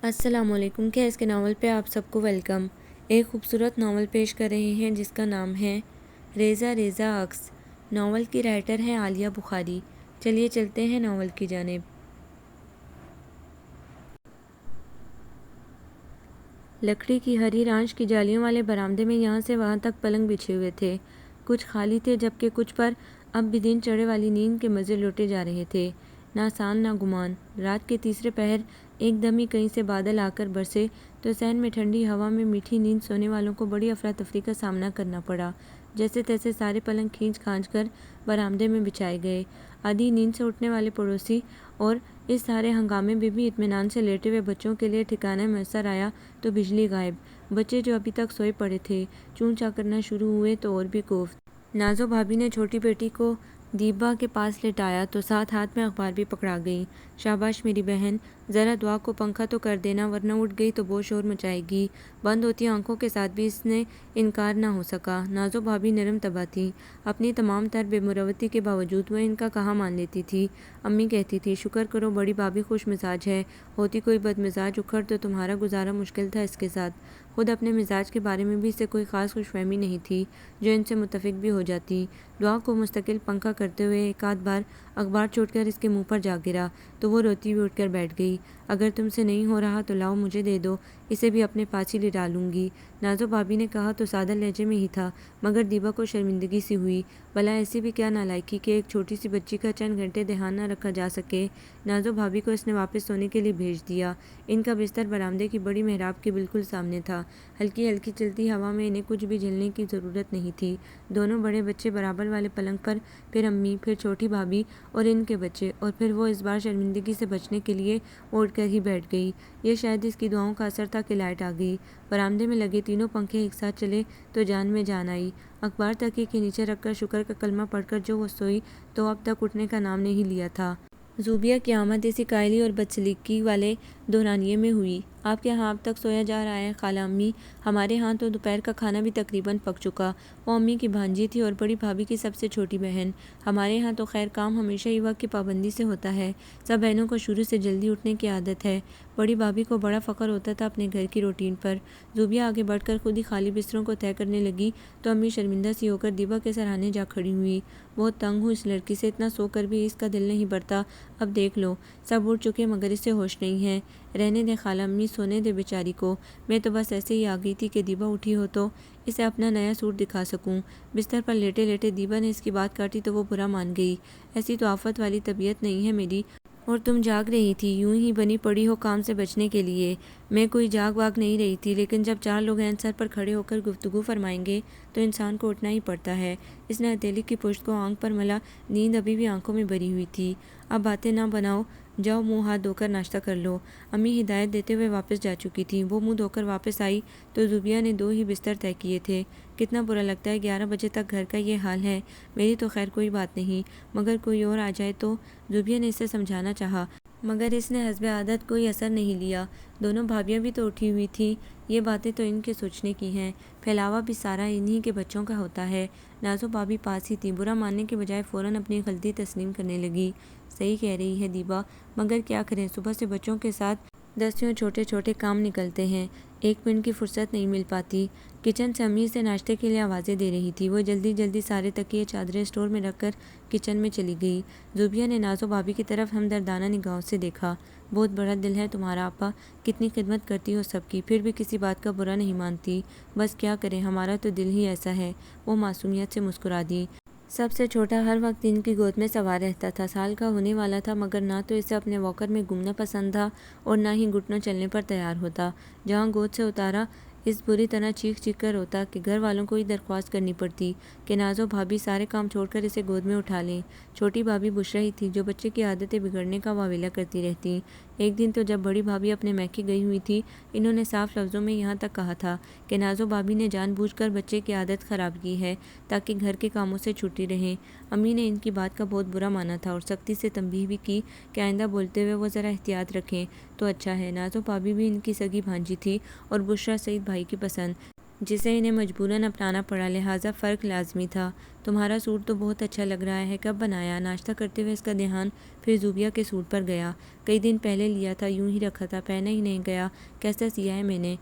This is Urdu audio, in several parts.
السلام علیکم۔ کیا اس کے ناول پہ آپ سب کو ویلکم۔ ایک خوبصورت ناول پیش کر رہے ہیں جس کا نام ہے ریزہ ریزہ عکس۔ ناول کی رائٹر ہیں عالیہ بخاری۔ چلیے چلتے ہیں ناول کی جانب۔ لکڑی کی ہری رانچ کی جالیوں والے برآمدے میں یہاں سے وہاں تک پلنگ بچھے ہوئے تھے۔ کچھ خالی تھے جبکہ کچھ پر اب بھی دن چڑھے والی نیند کے مزے لوٹے جا رہے تھے۔ نہ سان نہ گمان۔ رات کے تیسرے پہر ایک دم ہی کہیں سے بادل آ کر برسے تو صحن میں ٹھنڈی ہوا میں میٹھی نیند سونے والوں کو بڑی افراتفری کا سامنا کرنا پڑا۔ جیسے تیسے سارے پلنگ کھینچ کھانچ کر برآمدے میں بچھائے گئے۔ آدھی نیند سے اٹھنے والے پڑوسی اور اس سارے ہنگامے میں بھی اطمینان سے لیٹے ہوئے بچوں کے لیے ٹھکانہ میسر آیا تو بجلی غائب۔ بچے جو ابھی تک سوئے پڑے تھے چون چاں کرنا شروع ہوئے تو اور بھی کوفت۔ نازو بھابی نے چھوٹی بیٹی کو دیبا کے پاس لٹایا تو ساتھ ہاتھ میں اخبار بھی پکڑا گئی۔ شاباش میری بہن، ذرا دعا کو پنکھا تو کر دینا ورنہ اٹھ گئی تو بہت شور مچائے گی۔ بند ہوتی آنکھوں کے ساتھ بھی اس نے انکار نہ ہو سکا۔ نازو بھابی نرم طبع تھی۔ اپنی تمام تر بے مروتی کے باوجود وہ ان کا کہا مان لیتی تھی۔ امی کہتی تھی شکر کرو بڑی بھابی خوش مزاج ہے، ہوتی کوئی بد مزاج اکھڑ تو تمہارا گزارا مشکل تھا اس کے ساتھ۔ خود اپنے مزاج کے بارے میں بھی اسے کوئی خاص خوش فہمی نہیں تھی جو ان سے متفق بھی ہو جاتی۔ دعا کو مستقل پنکھا کرتے ہوئے ایک آدھ بار اخبار چوٹ کر اس کے منہ پر جا گرا تو وہ روتی ہوئی اٹھ کر بیٹھ گئی۔ اگر تم سے نہیں ہو رہا تو لاؤ مجھے دے دو، اسے بھی اپنے پاس ہی لٹا لوں گی۔ نازو بھابی نے کہا تو سادہ لہجے میں ہی تھا مگر دیبا کو شرمندگی سی ہوئی۔ بھلا ایسی بھی کیا نالائکی کہ ایک چھوٹی سی بچی کا چند گھنٹے دھیان نہ رکھا جا سکے۔ نازو بھابی کو اس نے واپس سونے کے لیے بھیج دیا۔ ان کا بستر برآمدے کی بڑی محراب کے بالکل سامنے تھا۔ ہلکی ہلکی چلتی ہوا میں انہیں کچھ بھی جھلنے کی ضرورت نہیں تھی۔ دونوں بڑے بچے برابر والے پلنگ پر، پھر امی، پھر چھوٹی بھابی اور ان کے بچے، اور پھر وہ اس بار شرمندگی سے بچنے کے لیے اٹھ کر ہی بیٹھ گئی۔ یہ شاید اس کی دعاؤں کا اثر تھا کہ لائٹ آ گئی۔ برآمدے میں لگے تینوں پنکھے ایک ساتھ چلے تو جان میں جان آئی۔ اخبار تکیے کے نیچے رکھ کر شکر کا کلمہ پڑھ کر جو وہ سوئی تو اب تک اٹھنے کا نام نہیں لیا تھا۔ زوبیہ کی آمد اسی کائلی اور بدسلیقگی والے دورانیے میں ہوئی۔ آپ کے ہاں اب تک سویا جا رہا ہے خالہ امی؟ ہمارے ہاں تو دوپہر کا کھانا بھی تقریباً پک چکا۔ وہ امی کی بھانجی تھی اور بڑی بھابی کی سب سے چھوٹی بہن۔ ہمارے ہاں تو خیر کام ہمیشہ ہی وقت کی پابندی سے ہوتا ہے۔ سب بہنوں کو شروع سے جلدی اٹھنے کی عادت ہے۔ بڑی بھابی کو بڑا فخر ہوتا تھا اپنے گھر کی روٹین پر۔ زوبیہ آگے بڑھ کر خود ہی خالی بستروں کو طے کرنے لگی تو امی شرمندہ سی ہو کر دیبا کے سرہانے جا کھڑی ہوئی۔ بہت تنگ ہوں اس لڑکی سے، اتنا سو کر بھی اس کا دل نہیں بھرتا۔ اب دیکھ لو سب اٹھ چکے مگر اسے ہوش نہیں ہے۔ رہنے دے خالہ امی، سونے دے بیچاری کو۔ میں تو بس ایسے ہی آ گئی تھی کہ دیبا اٹھی ہو تو اسے اپنا نیا سوٹ دکھا سکوں۔ بستر پر لیٹے لیٹے دیبا نے اس کی بات کاٹی تو وہ برا مان گئی۔ ایسی تو آفت والی طبیعت نہیں ہے میری، اور تم جاگ رہی تھی، یوں ہی بنی پڑی ہو کام سے بچنے کے لیے۔ میں کوئی جاگ واگ نہیں رہی تھی، لیکن جب چار لوگ عین سر پر کھڑے ہو کر گفتگو فرمائیں گے تو انسان کو اٹھنا ہی پڑتا ہے۔ اس نے ہتھیلی کی پشت کو آنکھ پر ملا، نیند ابھی بھی آنکھوں میں بھری ہوئی تھی۔ اب باتیں نہ بناؤ، جاؤ منہ ہاتھ دھو کر ناشتہ کر لو۔ امی ہدایت دیتے ہوئے واپس جا چکی تھیں۔ وہ منہ دھو کر واپس آئی تو زوبیہ نے دو ہی بستر طے کیے تھے۔ کتنا برا لگتا ہے 11 بجے تک گھر کا یہ حال ہے۔ میری تو خیر کوئی بات نہیں، مگر کوئی اور آ جائے تو۔ زوبیہ نے اسے سمجھانا چاہا مگر اس نے حسب عادت کوئی اثر نہیں لیا۔ دونوں بھابیاں بھی تو اٹھی ہوئی تھیں، یہ باتیں تو ان کے سوچنے کی ہیں، پھیلاوا بھی سارا انہی کے بچوں کا ہوتا ہے۔ نازو بھابی پاس ہی تھی، برا ماننے کے بجائے فوراً اپنی غلطی تسلیم کرنے لگی۔ صحیح کہہ رہی ہے دیبا، مگر کیا کریں، صبح سے بچوں کے ساتھ دسیوں چھوٹے چھوٹے کام نکلتے ہیں، ایک منٹ کی فرصت نہیں مل پاتی۔ کچن سے امی سے ناشتے کے لیے آوازیں دے رہی تھی۔ وہ جلدی جلدی سارے تکیے چادریں اسٹور میں رکھ کر کچن میں چلی گئی۔ زوبیہ نے نازو بھابی کی طرف ہمدردانہ نگاہوں سے دیکھا۔ بہت بڑا دل ہے تمہارا آپا، کتنی خدمت کرتی ہو سب کی، پھر بھی کسی بات کا برا نہیں مانتی۔ بس کیا کریں، ہمارا تو دل ہی ایسا ہے۔ وہ معصومیت سے مسکرا دی۔ سب سے چھوٹا ہر وقت ان کی گود میں سوار رہتا تھا، سال کا ہونے والا تھا مگر نہ تو اسے اپنے واکر میں گھومنا پسند تھا اور نہ ہی گھٹنوں چلنے پر تیار ہوتا۔ جہاں گود سے اتارا اس بری طرح چیخ چیخ کر روتا کہ گھر والوں کو ہی درخواست کرنی پڑتی کہ نازو بھابی سارے کام چھوڑ کر اسے گود میں اٹھا لیں۔ چھوٹی بھابی بشرا ہی تھی جو بچے کی عادتیں بگڑنے کا واویلا کرتی رہتی۔ ایک دن تو جب بڑی بھابی اپنے میکے گئی ہوئی تھی، انہوں نے صاف لفظوں میں یہاں تک کہا تھا کہ نازو بھابی نے جان بوجھ کر بچے کی عادت خراب کی ہے تاکہ گھر کے کاموں سے چھٹی رہیں۔ امی نے ان کی بات کا بہت برا مانا تھا اور سختی سے تنبیہ بھی کی کہ آئندہ بولتے ہوئے وہ ذرا احتیاط رکھیں تو اچھا ہے۔ نازو بھابی بھی ان کی سگی بھانجی تھی اور بشرا سعید بھائی کی پسند جسے انہیں مجبوراً اپنانا پڑا، لہٰذا فرق لازمی تھا۔ تمہارا سوٹ تو بہت اچھا لگ رہا ہے، کب بنایا؟ ناشتہ کرتے ہوئے اس کا دھیان پھر زوبیہ کے سوٹ پر گیا۔ کئی دن پہلے لیا تھا، یوں ہی رکھا تھا، پہنا ہی نہیں گیا۔ کیسا سیا ہے میں نے؟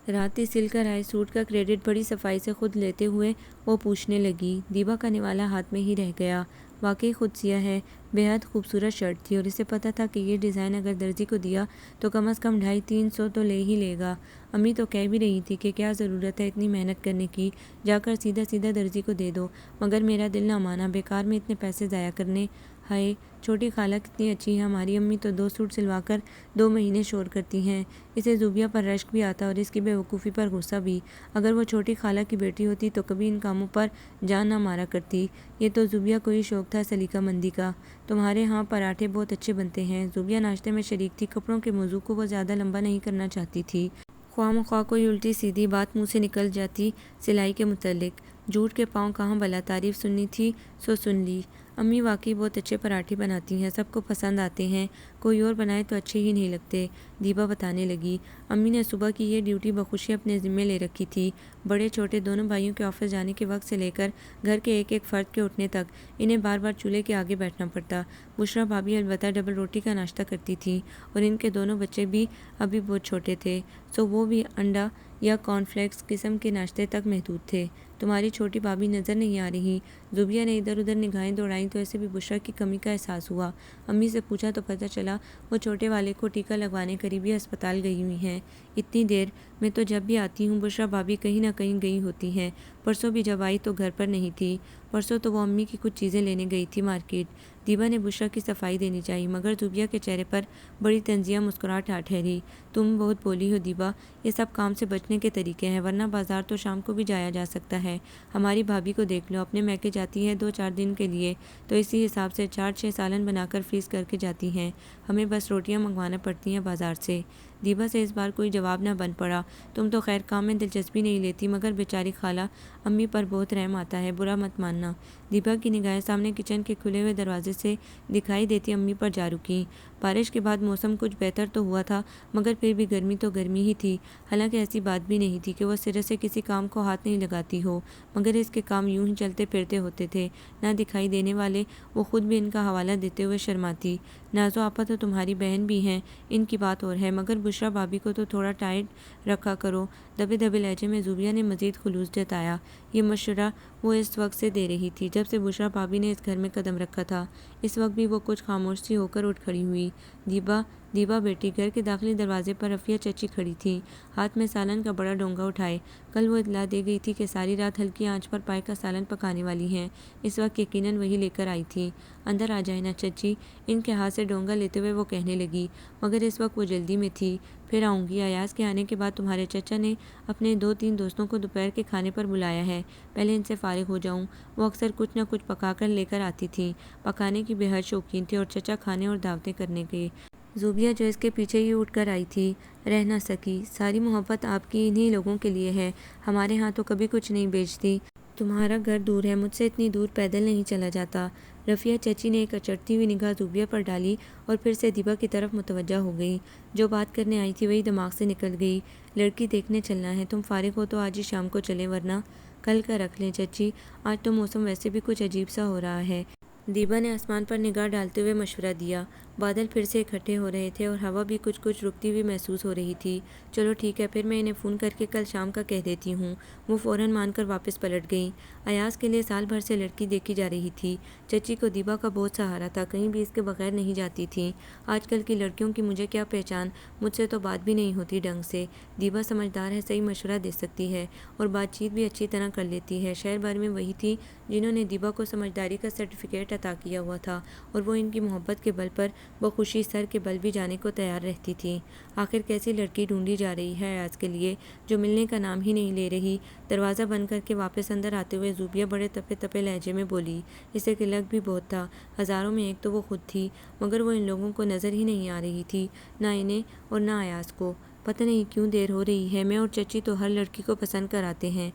رات ہی سل کر آئے سوٹ کا کریڈٹ بڑی صفائی سے خود لیتے ہوئے وہ پوچھنے لگی۔ دیبا کا نوالا ہاتھ میں ہی رہ گیا۔ واقعی خود سیا ہے، بے حد خوبصورت شرٹ تھی، اور اسے پتہ تھا کہ یہ ڈیزائن اگر درزی کو دیا تو کم از کم 250-300 تو لے ہی لے گا۔ امی تو کہہ بھی رہی تھی کہ کیا ضرورت ہے اتنی محنت کرنے کی، جا کر سیدھا سیدھا درزی کو دے دو، مگر میرا دل نہ مانا، بیکار میں اتنے پیسے ضائع کرنے۔ ہائے چھوٹی خالہ کتنی اچھی ہے، ہماری امی تو 2 سوٹ سلوا کر 2 مہینے شور کرتی ہیں۔ اسے زوبیہ پر رشک بھی آتا اور اس کی بے وقوفی پر غصہ بھی۔ اگر وہ چھوٹی خالہ کی بیٹی ہوتی تو کبھی ان کاموں پر جان نہ مارا کرتی۔ یہ تو زوبیہ کو ہی شوق تھا سلیقہ مندی کا۔ تمہارے ہاں پراٹھے بہت اچھے بنتے ہیں۔ زوبیہ ناشتے میں شریک تھی، کپڑوں کے موضوع کو وہ زیادہ لمبا نہیں کرنا چاہتی تھی۔ خواہ مخواہ کوئی الٹی سیدھی بات منہ سے نکل جاتی سلائی کے متعلق۔ جھوٹ کے پاؤں کہاں بھلا، تعریف سننی تھی سو سن لی۔ امی واقعی بہت اچھے پراٹھے بناتی ہیں، سب کو پسند آتے ہیں، کوئی اور بنائے تو اچھے ہی نہیں لگتے، دیبا بتانے لگی۔ امی نے صبح کی یہ ڈیوٹی بخوشی اپنے ذمے لے رکھی تھی۔ بڑے چھوٹے دونوں بھائیوں کے آفس جانے کے وقت سے لے کر گھر کے ایک ایک فرد کے اٹھنے تک انہیں بار بار چولہے کے آگے بیٹھنا پڑتا۔ بشریٰ بھابھی البتہ ڈبل روٹی کا ناشتہ کرتی تھیں، اور ان کے دونوں بچے بھی ابھی بہت چھوٹے تھے، سو وہ بھی انڈا یا کارن فلیکس قسم کے ناشتے تک محدود تھے۔ تمہاری چھوٹی بھابھی نظر نہیں آ رہی؟ زوبیہ نے ادھر ادھر نگاہیں دوڑائیں تو ایسے بھی بشریٰ کی کمی کا احساس ہوا۔ امی سے پوچھا تو پتہ چلا وہ چھوٹے والے کو ٹیکہ لگوانے قریبی ہسپتال گئی ہوئی ہیں۔ اتنی دیر میں تو جب بھی آتی ہوں بشریٰ بھابھی کہیں نہ کہیں گئی ہوتی ہیں، پرسوں بھی جب آئی تو گھر پر نہیں تھی۔ پرسوں تو وہ امی کی کچھ چیزیں لینے گئی تھی مارکیٹ۔ دیبا نے بشریٰ کی صفائی دینی چاہی، مگر زوبیہ کے چہرے پر بڑی طنزیہ مسکراہٹ آ ٹھہری۔ تم بہت بولی ہو دیبا، یہ سب کام سے بچنے کے طریقے ہیں، ورنہ بازار تو شام کو بھی جایا جا سکتا ہے۔ ہماری بھابھی کو دیکھ لو، اپنے میکے جاتی ہے 2-4 دن کے لیے تو اسی حساب سے 4-6 سالن بنا کر فریز کر کے جاتی ہیں، ہمیں بس روٹیاں منگوانا پڑتی ہیں بازار سے۔ دیبا سے اس بار کوئی جواب نہ بن پڑا۔ تم تو خیر کام میں دلچسپی نہیں لیتی، مگر بیچاری خالہ امی پر بہت رحم آتا ہے، برا مت ماننا۔ دیبا کی نگاہیں سامنے کچن کے کھلے ہوئے دروازے سے دکھائی دیتی امی پر جا رکیں۔ بارش کے بعد موسم کچھ بہتر تو ہوا تھا، مگر پھر بھی گرمی تو گرمی ہی تھی۔ حالانکہ ایسی بات بھی نہیں تھی کہ وہ سرے سے کسی کام کو ہاتھ نہیں لگاتی ہو، مگر اس کے کام یوں ہی چلتے پھرتے ہوتے تھے، نہ دکھائی دینے والے۔ وہ خود بھی ان کا حوالہ دیتے ہوئے شرماتی۔ نازو آپا تو تمہاری بہن بھی ہیں، ان کی بات اور ہے، مگر بشریٰ بھابھی کو تو تھوڑا ٹائٹ رکھا کرو۔ دبے دبے لہجے میں زوبیہ نے مزید خلوص جتایا۔ یہ مشورہ وہ اس وقت سے دے رہی تھی جب سے بشریٰ بھابھی نے اس گھر میں قدم رکھا تھا۔ اس وقت بھی وہ کچھ خاموش سی ہو کر اٹھ کھڑی ہوئی۔ دیبا، دیبا بیٹی، گھر کے داخلی دروازے پر رفیہ چچی کھڑی تھیں، ہاتھ میں سالن کا بڑا ڈونگا اٹھائے۔ کل وہ اطلاع دے گئی تھی کہ ساری رات ہلکی آنچ پر پائے کا سالن پکانے والی ہیں، اس وقت یقیناً وہی لے کر آئی تھیں۔ اندر آ جائیں نا چچی، ان کے ہاتھ سے ڈونگا لیتے ہوئے وہ کہنے لگی، مگر اس وقت وہ جلدی میں تھی۔ پھر آؤں گی، ایاز کے آنے کے بعد تمہارے چچا نے اپنے 2-3 دوستوں کو دوپہر کے کھانے پر بلایا ہے، پہلے ان سے فارغ ہو جاؤں۔ وہ اکثر کچھ نہ کچھ پکا کر لے کر آتی تھیں، پکانے کی بے حد شوقین تھی، اور چچا کھانے اور دعوتیں کرنے کے۔ زوبیہ جو اس کے پیچھے ہی اٹھ کر آئی تھی، رہ نہ سکی۔ ساری محبت آپ کی انہی لوگوں کے لیے ہے، ہمارے ہاں تو کبھی کچھ نہیں بیچتی۔ تمہارا گھر دور ہے، مجھ سے اتنی دور پیدل نہیں چلا جاتا۔ رفیہ چچی نے ایک اچڑتی ہوئی نگاہ زوبیہ پر ڈالی اور پھر سے دیبا کی طرف متوجہ ہو گئی۔ جو بات کرنے آئی تھی وہی دماغ سے نکل گئی۔ لڑکی دیکھنے چلنا ہے، تم فارغ ہو تو آج ہی شام کو چلیں، ورنہ کل کا رکھ لیں چچی، آج تو موسم ویسے بھی کچھ عجیب سا ہو رہا ہے۔ دیبا نے آسمان پر نگاہ ڈالتے ہوئے مشورہ دیا۔ بادل پھر سے اکٹھے ہو رہے تھے اور ہوا بھی کچھ کچھ رکتی ہوئی محسوس ہو رہی تھی۔ چلو ٹھیک ہے، پھر میں انہیں فون کر کے کل شام کا کہہ دیتی ہوں۔ وہ فوراً مان کر واپس پلٹ گئیں۔ ایاز کے لیے سال بھر سے لڑکی دیکھی جا رہی تھی۔ چچی کو دیبا کا بہت سہارا تھا، کہیں بھی اس کے بغیر نہیں جاتی تھیں۔ آج کل کی لڑکیوں کی مجھے کیا پہچان، مجھ سے تو بات بھی نہیں ہوتی ڈھنگ سے۔ دیبا سمجھدار ہے، صحیح مشورہ دے سکتی ہے، اور بات چیت بھی اچھی طرح کر لیتی ہے۔ شہر بھر میں وہی تھی جنہوں نے دیبا کو سمجھداری کا سرٹیفکیٹ عطا کیا ہوا تھا، اور وہ ان کی محبت کے بل پر بخوشی سر کے بل بھی جانے کو تیار رہتی تھیں۔ آخر کیسی لڑکی ڈھونڈی جا رہی ہے ایاز کے لیے، جو ملنے کا نام ہی نہیں لے رہی؟ دروازہ بند کر کے واپس اندر آتے ہوئے زوبیہ بڑے تپے تپے لہجے میں بولی۔ اسے قلق بھی بہت تھا، ہزاروں میں ایک تو وہ خود تھی، مگر وہ ان لوگوں کو نظر ہی نہیں آ رہی تھی، نہ انہیں اور نہ ایاز کو۔ پتہ نہیں کیوں دیر ہو رہی ہے، میں اور چچی تو ہر لڑکی کو پسند کر آتے ہیں،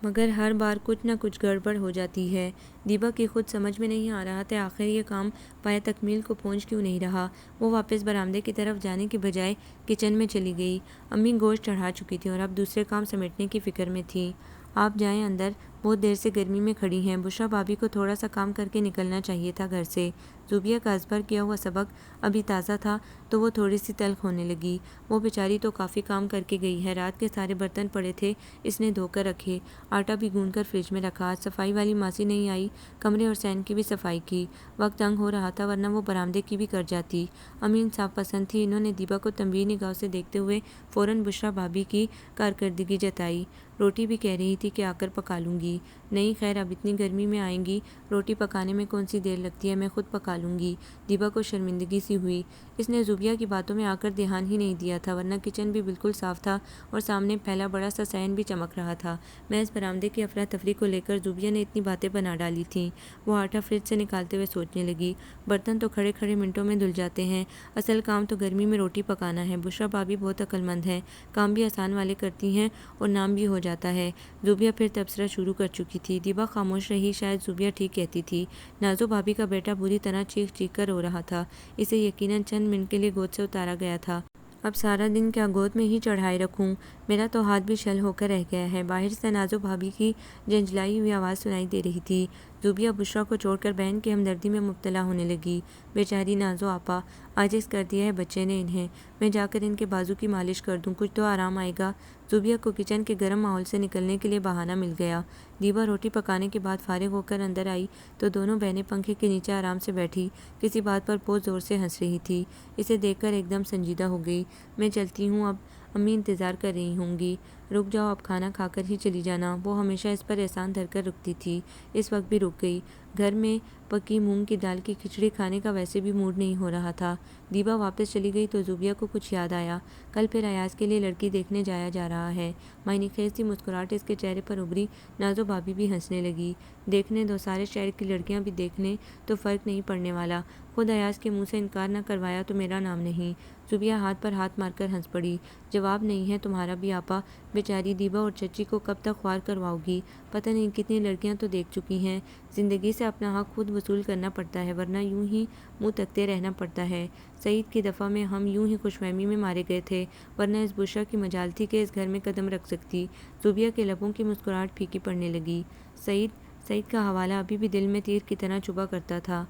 مگر ہر بار کچھ نہ کچھ گڑبڑ ہو جاتی ہے۔ دیبا کی خود سمجھ میں نہیں آ رہا تھا آخر یہ کام پایہ تکمیل کو پہنچ کیوں نہیں رہا۔ وہ واپس برآمدے کی طرف جانے کی بجائے کچن میں چلی گئی۔ امی گوشت چڑھا چکی تھی اور اب دوسرے کام سمیٹنے کی فکر میں تھی۔ آپ جائیں اندر، بہت دیر سے گرمی میں کھڑی ہیں۔ بشریٰ بھابی کو تھوڑا سا کام کر کے نکلنا چاہیے تھا گھر سے۔ زوبیہ کا ازبر کیا ہوا سبق ابھی تازہ تھا تو وہ تھوڑی سی تلخ ہونے لگی۔ وہ بیچاری تو کافی کام کر کے گئی ہے۔ رات کے سارے برتن پڑے تھے، اس نے دھو کر رکھے، آٹا بھی گوندھ کر فریج میں رکھا۔ آج صفائی والی ماسی نہیں آئی، کمرے اور صحن کی بھی صفائی کی۔ وقت تنگ ہو رہا تھا ورنہ وہ برآمدے کی بھی کر جاتی۔ امی انصاف پسند تھی، انہوں نے دیبا کو تنبیہی نگاہوں سے دیکھتے ہوئے فوراً بشریٰ بھابی کی کارکردگی جتائی۔ روٹی بھی کہہ رہی تھی کہ آ کر پکا لوں گی۔ نہیں خیر، اب اتنی گرمی میں آئیں گی، روٹی پکانے میں کون سی دیر لگتی ہے، میں خود پکا لوں گی۔ دیبا کو شرمندگی سی ہوئی، اس نے زوبیہ کی باتوں میں آ کر دھیان ہی نہیں دیا تھا، ورنہ کچن بھی بالکل صاف تھا اور سامنے پھیلا بڑا سا صحن بھی چمک رہا تھا۔ محض برآمدے کی افراتفری کو لے کر زوبیہ نے اتنی باتیں بنا ڈالی تھیں۔ وہ آٹا فریج سے نکالتے ہوئے سوچنے لگی، برتن تو کھڑے کھڑے منٹوں میں دھل جاتے ہیں، اصل کام تو گرمی میں روٹی پکانا ہے۔ بشریٰ بھابی بہت عقل مند ہے، کام بھی آسان والے کرتی ہیں اور نام بھی ہو جاتا ہے۔ زوبیہ پھر تبصرہ شروع کر چکی تھی۔ دیبا خاموش رہی، شاید زوبیہ ٹھیک کہتی تھی۔ نازو بھابی کا بیٹا بری طرح چیخ چیخ کر رو رہا تھا، اسے یقیناً چند منٹ کے لیے گود سے اتارا گیا تھا۔ اب سارا دن کیا گود میں ہی چڑھائے رکھوں، میرا تو ہاتھ بھی شل ہو کر رہ گیا ہے۔ باہر سے نازو بھابی کی جھنجھلائی ہوئی آواز سنائی دے رہی تھی۔ زوبیہ بشریٰ کو چھوڑ کر بہن کی ہمدردی میں مبتلا ہونے لگی۔ بیچاری نازو آپا، عاجز کر دیا ہے بچے نے انہیں، میں جا کر ان کے بازو کی مالش کر دوں، کچھ تو آرام آئے گا۔ زوبیہ کو کچن کے گرم ماحول سے نکلنے کے لیے بہانہ مل گیا۔ دیبا روٹی پکانے کے بعد فارغ ہو کر اندر آئی تو دونوں بہنیں پنکھے کے نیچے آرام سے بیٹھی کسی بات پر بہت زور سے ہنس رہی تھی۔ اسے دیکھ کر ایک دم سنجیدہ ہو گئی۔ میں چلتی ہوں اب، امی انتظار کر رہی ہوں گی، رک جاؤ اب، کھانا کھا کر ہی چلی جانا۔ وہ ہمیشہ اس پر احسان دھر کر رکتی تھی، اس وقت بھی رک گئی۔ گھر میں پکی مونگ کی دال کی کھچڑی کھانے کا ویسے بھی موڈ نہیں ہو رہا تھا۔ دیبا واپس چلی گئی تو زوبیہ کو کچھ یاد آیا، کل پھر ایاز کے لیے لڑکی دیکھنے جایا جا رہا ہے۔ معنی خیز سی مسکراہٹ اس کے چہرے پر ابھری۔ نازو بھابی بھی ہنسنے لگی۔ دیکھنے دو، سارے شہر کی لڑکیاں بھی دیکھ لیں تو فرق نہیں پڑنے والا، خود ایاز کے منہ سے انکار نہ کروایا تو میرا نام نہیں۔ زوبیہ ہاتھ پر ہاتھ مار کر ہنس پڑی۔ جواب نہیں ہے تمہارا بھی آپا، بیچاری دیبا اور چچی کو کب تک خوار کرواؤ گی، پتہ نہیں کتنی لڑکیاں تو دیکھ چکی ہیں۔ زندگی سے اپنا حق خود وصول کرنا پڑتا ہے ورنہ یوں ہی منہ تکتے رہنا پڑتا ہے۔ سعید کی دفعہ میں ہم یوں ہی خوش فہمی میں مارے گئے تھے، ورنہ اس بشریٰ کی مجال تھی کہ اس گھر میں قدم رکھ سکتی۔ زوبیہ کے لبوں کی مسکراہٹ پھیکی پڑنے لگی۔ سعید کا حوالہ ابھی بھی دل میں تیر کی طرح چبھا کرتا تھا۔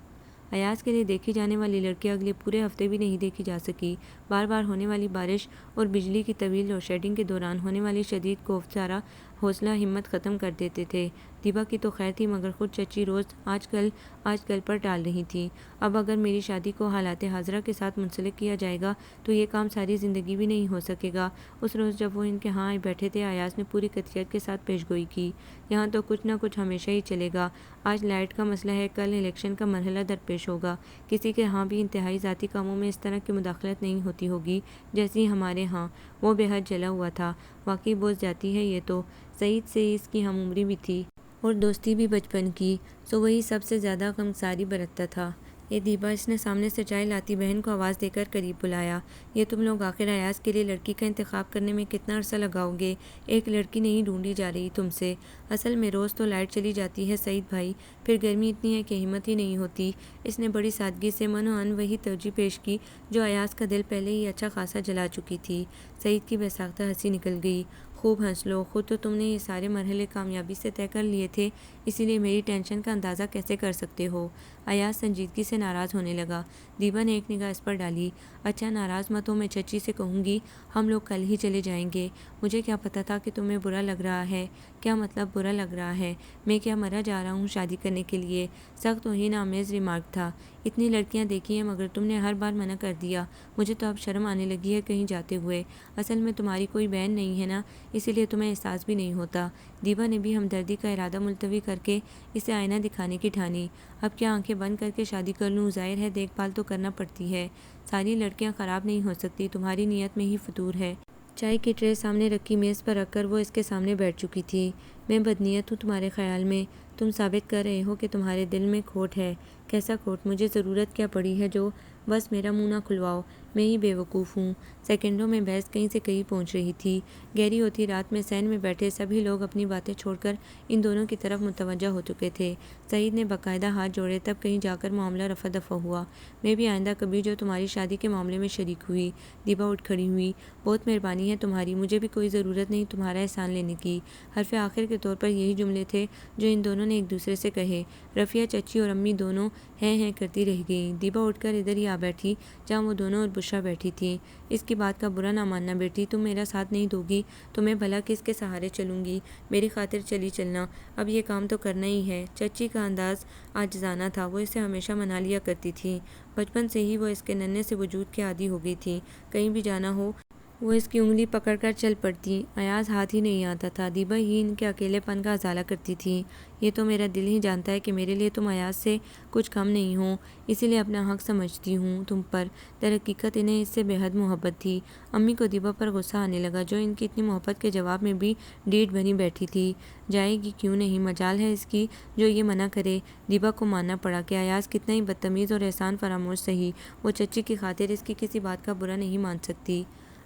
ایاز کے لیے دیکھی جانے والی لڑکی اگلے پورے ہفتے بھی نہیں دیکھی جا سکی۔ بار بار ہونے والی بارش اور بجلی کی طویل لوڈ شیڈنگ کے دوران ہونے والی شدید خوف سارا حوصلہ ہمت ختم کر دیتے تھے۔ دیبا کی تو خیر تھی مگر خود چچی روز آج کل پر ٹال رہی تھی۔ اب اگر میری شادی کو حالات حاضرہ کے ساتھ منسلک کیا جائے گا تو یہ کام ساری زندگی بھی نہیں ہو سکے گا۔ اس روز جب وہ ان کے ہاں بیٹھے تھے ایاز نے پوری قطعیت کے ساتھ پیش گوئی کی، یہاں تو کچھ نہ کچھ ہمیشہ ہی چلے گا، آج لائٹ کا مسئلہ ہے، کل الیکشن کا مرحلہ درپیش ہوگا، کسی کے ہاں بھی انتہائی ذاتی کاموں میں اس طرح کی مداخلت نہیں ہوتی ہوگی جیسی ہمارے ہاں۔ وہ بے حد جلا ہوا تھا، واقعی بہت زیادتی ہے یہ تو، سعید سے اس کی ہم عمری بھی تھی اور دوستی بھی بچپن کی، سو وہی سب سے زیادہ غمگساری برتتا تھا۔ یہ دیبا، اس نے سامنے سے چائے لاتی بہن کو آواز دے کر قریب بلایا، یہ تم لوگ آخر ایاز کے لیے لڑکی کا انتخاب کرنے میں کتنا عرصہ لگاؤ گے؟ ایک لڑکی نہیں ڈھونڈی جا رہی تم سے، اصل میں روز تو لائٹ چلی جاتی ہے سعید بھائی، پھر گرمی اتنی ہے کہ ہمت ہی نہیں ہوتی۔ اس نے بڑی سادگی سے من و عن وہی توجہ پیش کی جو ایاز کا دل پہلے ہی اچھا خاصا جلا چکی تھی۔ سعید کی بے ساختہ ہنسی نکل گئی۔ خوب ہنس لو، خود تو تم نے یہ سارے مرحلے کامیابی سے طے کر لیے تھے، اسی لیے میری ٹینشن کا اندازہ کیسے کر سکتے ہو؟ ایاز سنجیدگی سے ناراض ہونے لگا۔ دیبا نے ایک نگاہ اس پر ڈالی، اچھا ناراض مت ہو، میں چچی سے کہوں گی، ہم لوگ کل ہی چلے جائیں گے۔ مجھے کیا پتا تھا کہ تمہیں برا لگ رہا ہے۔ کیا مطلب برا لگ رہا ہے؟ میں کیا مرا جا رہا ہوں شادی کرنے کے لیے؟ سخت توہین آمیز ریمارک تھا۔ اتنی لڑکیاں دیکھی ہیں مگر تم نے ہر بار منع کر دیا، مجھے تو اب شرم آنے لگی ہے کہیں جاتے ہوئے، اصل میں تمہاری کوئی بہن نہیں ہے نا، اسی لیے تمہیں احساس بھی نہیں ہوتا۔ دیبا نے بھی ہمدردی کا ارادہ ملتوی کر کے اسے آئینہ دکھانے کی ٹھانی۔ اب کیا آنکھیں بند کر کے شادی کر لوں؟ ظاہر ہے دیکھ بھال تو کرنا پڑتی ہے، ساری لڑکیاں خراب نہیں ہو سکتی، تمہاری نیت میں ہی فتور ہے۔ چائے کی ٹرے سامنے رکھی میز پر رکھ کر وہ اس کے سامنے بیٹھ چکی تھی۔ میں بدنیت ہوں تمہارے خیال میں؟ تم ثابت کر رہے ہو کہ تمہارے دل میں کھوٹ ہے۔ کیسا کھوٹ؟ مجھے ضرورت کیا پڑی ہے جو؟ بس میرا منہ نہ کھلواؤ، میں ہی بیوقوف ہوں۔ سیکنڈوں میں بحث کہیں سے کہیں پہنچ رہی تھی۔ گہری ہوتی رات میں سین میں بیٹھے سبھی لوگ اپنی باتیں چھوڑ کر ان دونوں کی طرف متوجہ ہو چکے تھے۔ سعید نے باقاعدہ ہاتھ جوڑے، تب کہیں جا کر معاملہ رفع دفع ہوا۔ میں بھی آئندہ کبھی جو تمہاری شادی کے معاملے میں شریک ہوئی۔ دیبا اٹھ کھڑی ہوئی۔ بہت مہربانی ہے تمہاری، مجھے بھی کوئی ضرورت نہیں تمہارا احسان لینے کی۔ حرف آخر کے طور پر یہی جملے تھے جو ان دونوں نے ایک دوسرے سے کہے۔ رفیہ چچی اور امی دونوں ہیں کرتی رہ گئیں۔ دیبا اٹھ کر ادھر ہی آ بیٹھی جہاں وہ دونوں اور بشرا بیٹھی تھیں۔ اس کی بات کا برا نہ ماننا بیٹی، تم میرا ساتھ نہیں دو گی تو میں بھلا کس کے سہارے چلوں گی؟ میری خاطر چلی چلنا، اب یہ کام تو کرنا ہی ہے۔ چچی کا انداز عاجزانہ تھا، وہ اسے ہمیشہ منا لیا کرتی تھی۔ بچپن سے ہی وہ اس کے ننھے سے وجود کے عادی ہو گئی تھی۔ کہیں بھی جانا ہو وہ اس کی انگلی پکڑ کر چل پڑتی۔ ایاز ہاتھ ہی نہیں آتا تھا۔ دیبا ہی ان کے اکیلے پن کا ازالہ کرتی تھی۔ یہ تو میرا دل ہی جانتا ہے کہ میرے لیے تم ایاز سے کچھ کم نہیں ہو، اسی لیے اپنا حق سمجھتی ہوں تم پر۔ در حقیقت انہیں اس سے بے حد محبت تھی۔ امی کو دیبا پر غصہ آنے لگا جو ان کی اتنی محبت کے جواب میں بھی ڈیڑھ بنی بیٹھی تھی۔ جائے گی کیوں نہیں، مجال ہے اس کی جو یہ منع کرے۔ دیبا کو ماننا پڑا کہ ایاز کتنا ہی بدتمیز اور احسان فراموش سہی، وہ چچی کی خاطر اس کی کسی بات کا برا نہیں مان سکتی۔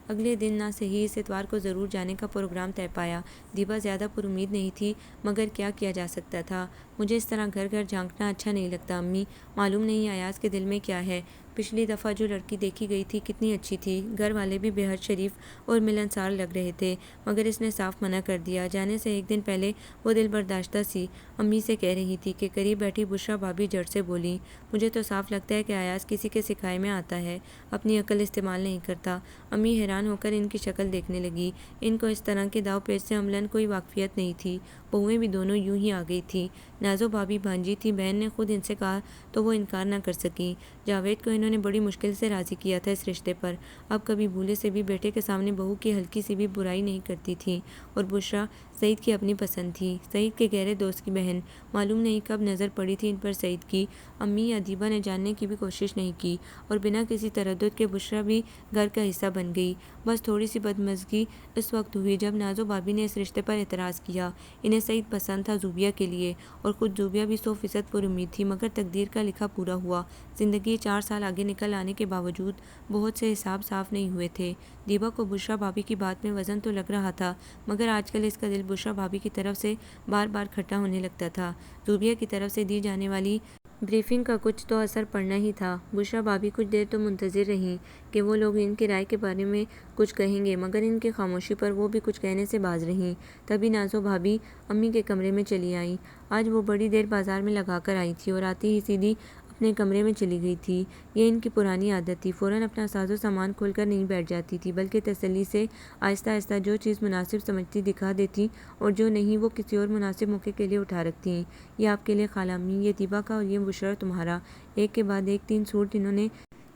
اگلے دن نہ سہی اس اتوار کو ضرور جانے کا پروگرام طے پایا۔ دیبا زیادہ پر امید نہیں تھی، مگر کیا کیا جا سکتا تھا۔ مجھے اس طرح گھر گھر جھانکنا اچھا نہیں لگتا امی، معلوم نہیں ایاز کے دل میں کیا ہے۔ پچھلی دفعہ جو لڑکی دیکھی گئی تھی کتنی اچھی تھی، گھر والے بھی بے حد شریف اور ملنسار لگ رہے تھے، مگر اس نے صاف منع کر دیا۔ جانے سے ایک دن پہلے وہ دل برداشتہ سی امی سے کہہ رہی تھی کہ قریب بیٹھی بشرا بھابی جڑ سے بولی، مجھے تو صاف لگتا ہے کہ ایاز کسی کے سکھائے میں آتا ہے، اپنی عقل استعمال نہیں کرتا۔ امی حیران ہو کر ان کی شکل دیکھنے لگی۔ ان کو اس طرح کے داؤ پیچ سے عملاً کوئی واقفیت نہیں تھی۔ بہوئیں بھی دونوں یوں ہی آ گئی تھیں۔ نازو بھابی بھانجی تھی، بہن نے خود ان سے کہا تو وہ انکار نہ کر سکیں۔ جاوید کو انہوں نے بڑی مشکل سے راضی کیا تھا اس رشتے پر۔ اب کبھی بھولے سے بھی بیٹے کے سامنے بہو کی ہلکی سی بھی برائی نہیں کرتی تھیں۔ اور بشرا سعید کی اپنی پسند تھی، سعید کے گہرے دوست کی بہن۔ معلوم نہیں کب نظر پڑی تھی ان پر سعید کی۔ امی یا دیبا نے جاننے کی بھی کوشش نہیں کی اور بنا کسی تردد کے بشرا بھی گھر کا حصہ بن گئی۔ بس تھوڑی سی بدمزگی اس وقت ہوئی جب نازو بھابی نے اس رشتے پر اعتراض کیا۔ انہیں سعید پسند تھا زوبیہ کے لیے، اور خود زوبیہ بھی 100% پر امید تھی، مگر تقدیر کا لکھا پورا ہوا۔ زندگی 4 سال آگے نکل آنے کے باوجود بہت سے حساب صاف نہیں ہوئے تھے۔ دیبا کو بشرا بھابی کی بات میں وزن تو لگ رہا تھا، مگر آج کل اس کا دل بشرا بھابی کی طرف سے بار بار کھٹا ہونے لگتا تھا۔ زوبیہ کی طرف سے دی جانے والی بریفنگ کا کچھ تو اثر پڑنا ہی تھا۔ بشرا بھابی کچھ دیر تو منتظر رہیں کہ وہ لوگ ان کی رائے کے بارے میں کچھ کہیں گے، مگر ان کی خاموشی پر وہ بھی کچھ کہنے سے باز رہیں۔ تبھی نازو بھابی امی کے کمرے میں چلی آئیں۔ آج وہ بڑی دیر بازار میں لگا کر آئی تھی اور آتی ہی سیدھی اپنے کمرے میں چلی گئی تھی۔ یہ ان کی پرانی عادت تھی، فوراً اپنا ساز و سامان کھول کر نہیں بیٹھ جاتی تھی، بلکہ تسلی سے آہستہ آہستہ جو چیز مناسب سمجھتی دکھا دیتی اور جو نہیں وہ کسی اور مناسب موقع کے لیے اٹھا رکھتی۔ یہ آپ کے لیے خالہ امی، یہ دیبا کا اور یہ بشرا تمہارا۔ ایک کے بعد ایک 3 سوٹ انہوں نے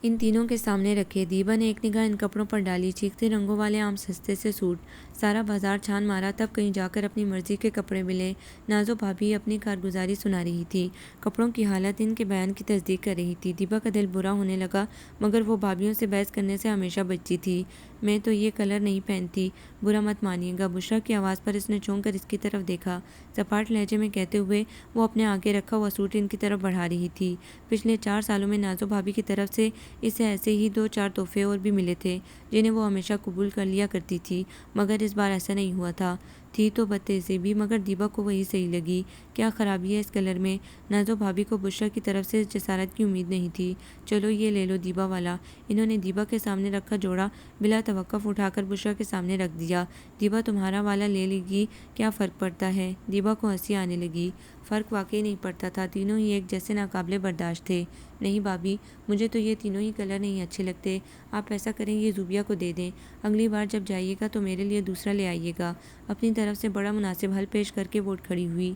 ان تینوں کے سامنے رکھے۔ دیبا نے ایک نگاہ ان کپڑوں پر ڈالی، چیختے رنگوں والے عام سستے سے سوٹ۔ سارا بازار چھان مارا، تب کہیں جا کر اپنی مرضی کے کپڑے ملے۔ نازو بھابی اپنی کارگزاری سنا رہی تھی، کپڑوں کی حالت ان کے بیان کی تصدیق کر رہی تھی۔ دیبا کا دل برا ہونے لگا، مگر وہ بھابیوں سے بحث کرنے سے ہمیشہ بچتی تھی۔ میں تو یہ کلر نہیں پہنتی، برا مت مانیے گا۔ بشرا کی آواز پر اس نے چونک کر اس کی طرف دیکھا۔ سپاٹ لہجے میں کہتے ہوئے وہ اپنے آگے رکھا ہوا سوٹ ان کی طرف بڑھا رہی تھی۔ پچھلے 4 سالوں میں نازو بھابی کی طرف سے اسے ایسے ہی 2-4 تحفے اور بھی ملے تھے جنہیں وہ ہمیشہ قبول کر لیا کرتی تھی، مگر اس بار ایسا نہیں ہوا تھا۔ تھی تو بدتہذیبی، مگر دیبا کو وہی صحیح لگی۔ کیا خرابی ہے اس کلر میں؟ نازو بھابی کو بشرا کی طرف سے اس جسارت کی امید نہیں تھی۔ چلو یہ لے لو دیبا والا۔ انہوں نے دیبا کے سامنے رکھا جوڑا بلا توقف اٹھا کر بشرا کے سامنے رکھ دیا۔ دیبا تمہارا والا لے لے گی، کیا فرق پڑتا ہے؟ دیبا کو ہنسی آنے لگی۔ فرق واقعی نہیں پڑتا تھا، تینوں ہی ایک جیسے ناقابل برداشت تھے۔ نہیں بھابی، مجھے تو یہ تینوں ہی کلر نہیں اچھے لگتے۔ آپ ایسا کریں یہ زوبیہ کو دے دیں، اگلی بار جب جائیے گا تو میرے لیے دوسرا لے آئیے گا۔ اپنی طرف سے بڑا مناسب حل پیش کر کے وہ اٹھ کھڑی ہوئی۔